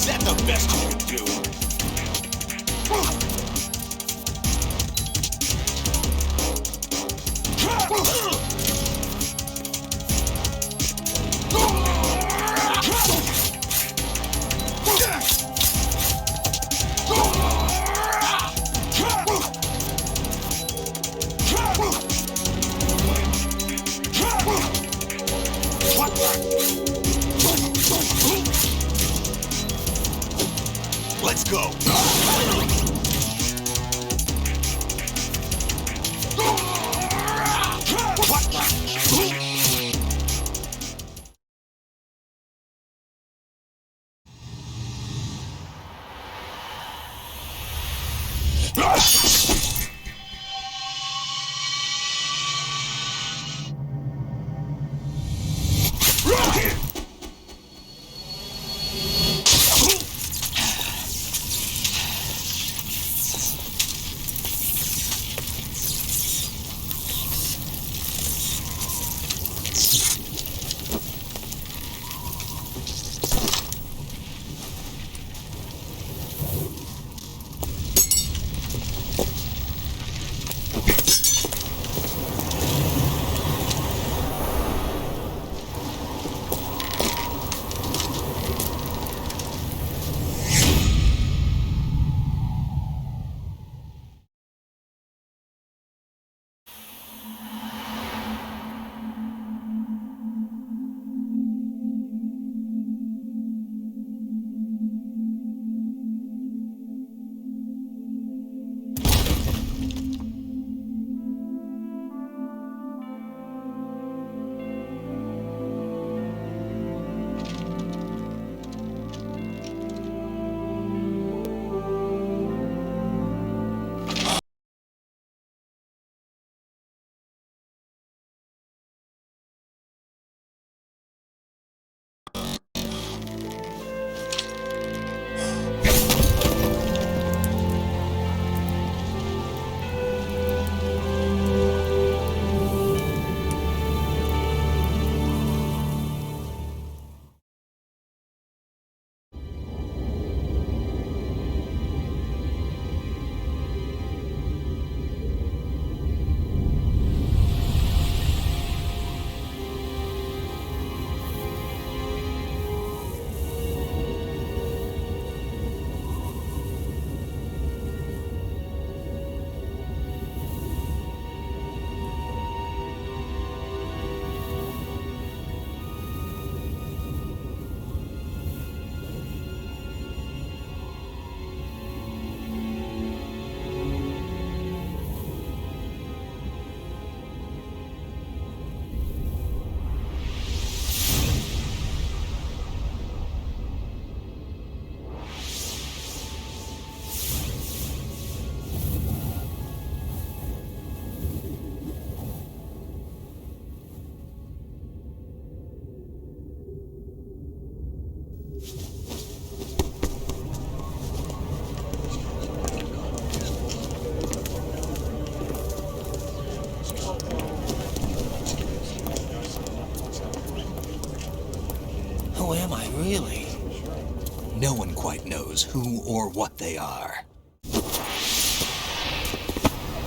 Is that the best you can do? Let's go. Who am I, really? No one quite knows who or what they are.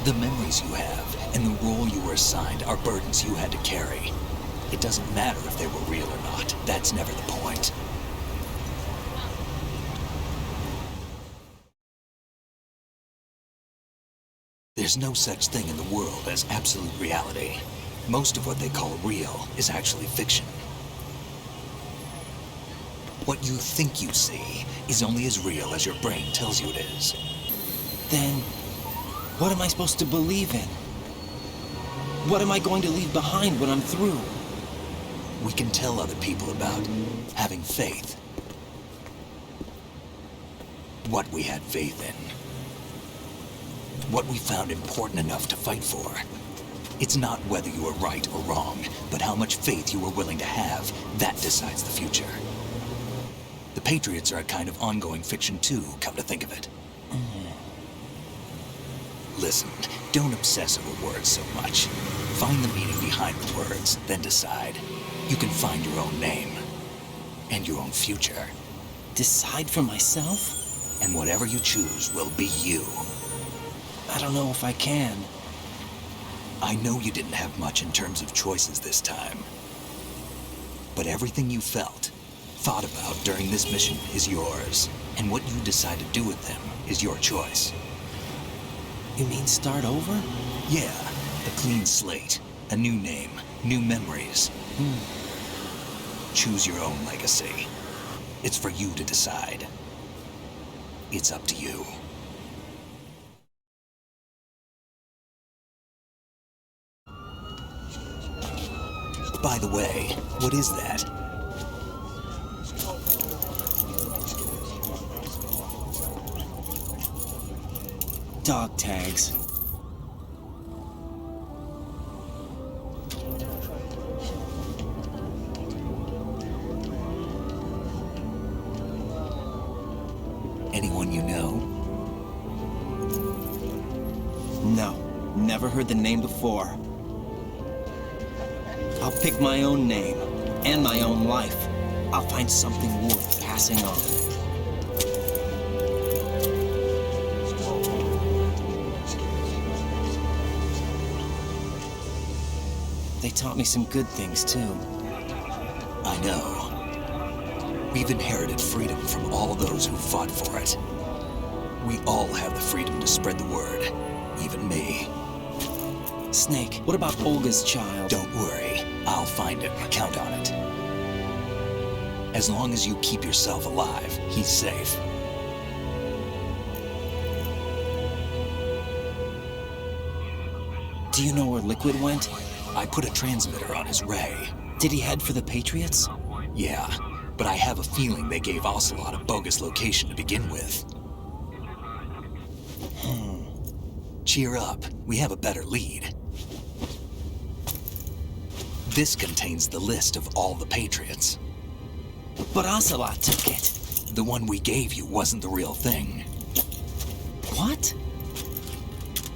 The memories you have and the role you were assigned are burdens you had to carry. It doesn't matter if they were real or not. That's never the point. There's no such thing in the world as absolute reality. Most of what they call real is actually fiction. What you think you see is only as real as your brain tells you it is. Then, what am I supposed to believe in? What am I going to leave behind when I'm through? We can tell other people about having faith. What we had faith in. What we found important enough to fight for. It's not whether you are right or wrong, but how much faith you are willing to have. That decides the future. The Patriots are a kind of ongoing fiction too, come to think of it. Listen, don't obsess over words so much. Find the meaning behind the words, then decide. You can find your own name. And your own future. Decide for myself? And whatever you choose will be you. I don't know if I can. I know you didn't have much in terms of choices this time. But everything you felt, thought about during this mission is yours. And what you decide to do with them is your choice. You mean start over? Yeah, a clean slate, a new name, new memories. Choose your own legacy. It's for you to decide. It's up to you. By the way, what is that? Dog tags. Anyone you know? No, never heard the name before. I'll pick my own name, and my own life. I'll find something worth passing on. They taught me some good things, too. I know. We've inherited freedom from all those who fought for it. We all have the freedom to spread the word, even me. Snake, what about Olga's child? Don't worry, I'll find him. Count on it. As long as you keep yourself alive, he's safe. Do you know where Liquid went? I put a transmitter on his ray. Did he head for the Patriots? Yeah, but I have a feeling they gave Ocelot a bogus location to begin with. Cheer up, we have a better lead. This contains the list of all the Patriots. But Ocelot took it. The one we gave you wasn't the real thing. What?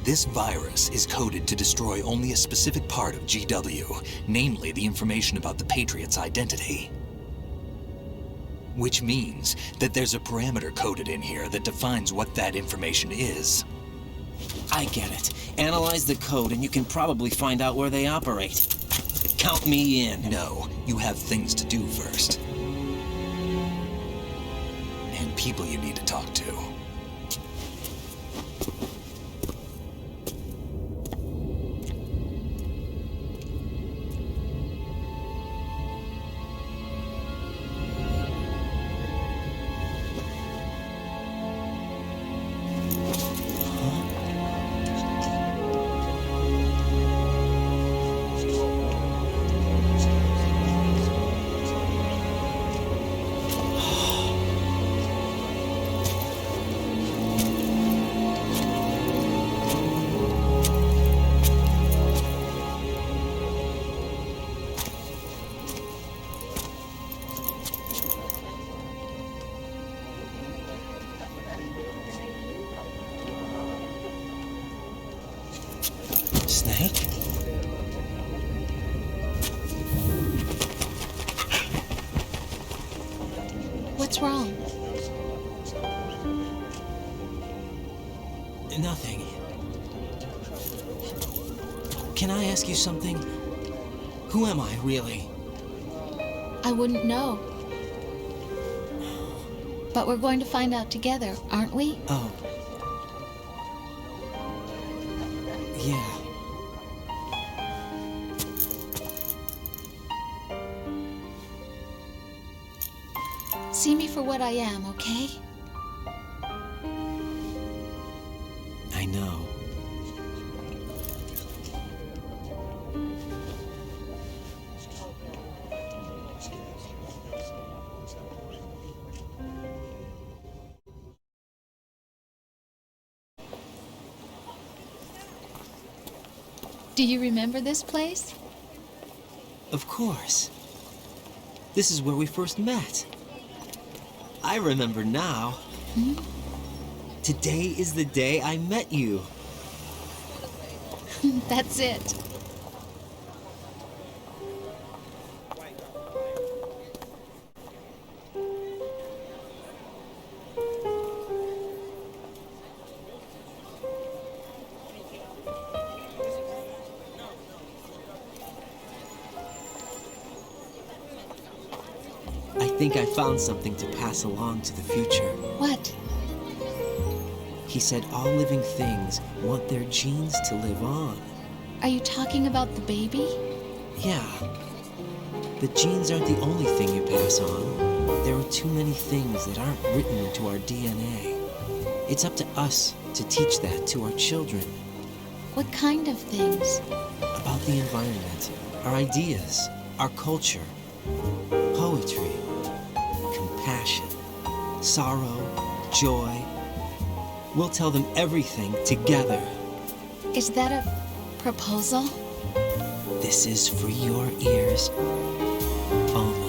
This virus is coded to destroy only a specific part of GW, namely the information about the Patriots' identity. Which means that there's a parameter coded in here that defines what that information is. I get it. Analyze the code and you can probably find out where they operate. Count me in. No, you have things to do first. And people you need to talk to. Snake? What's wrong? Nothing. Can I ask you something? Who am I, really? I wouldn't know. But we're going to find out together, aren't we? Oh. Yeah. See me for what I am, okay? I know. Do you remember this place? Of course. This is where we first met. I remember now. Today is the day I met you. That's it. think I found something to pass along to the future. What? He said all living things want their genes to live on. Are you talking about the baby? Yeah. The genes aren't the only thing you pass on. There are too many things that aren't written into our DNA. It's up to us to teach that to our children. What kind of things? About the environment, our ideas, our culture, poetry, compassion, sorrow, joy. We'll tell them everything together. Is that a proposal? This is for your ears only.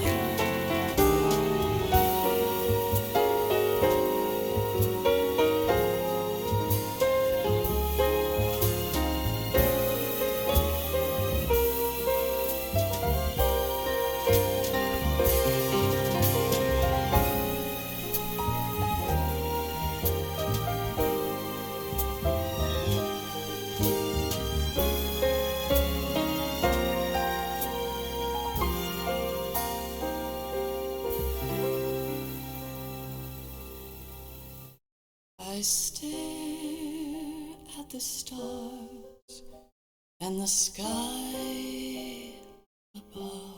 I stare at the stars and the sky above.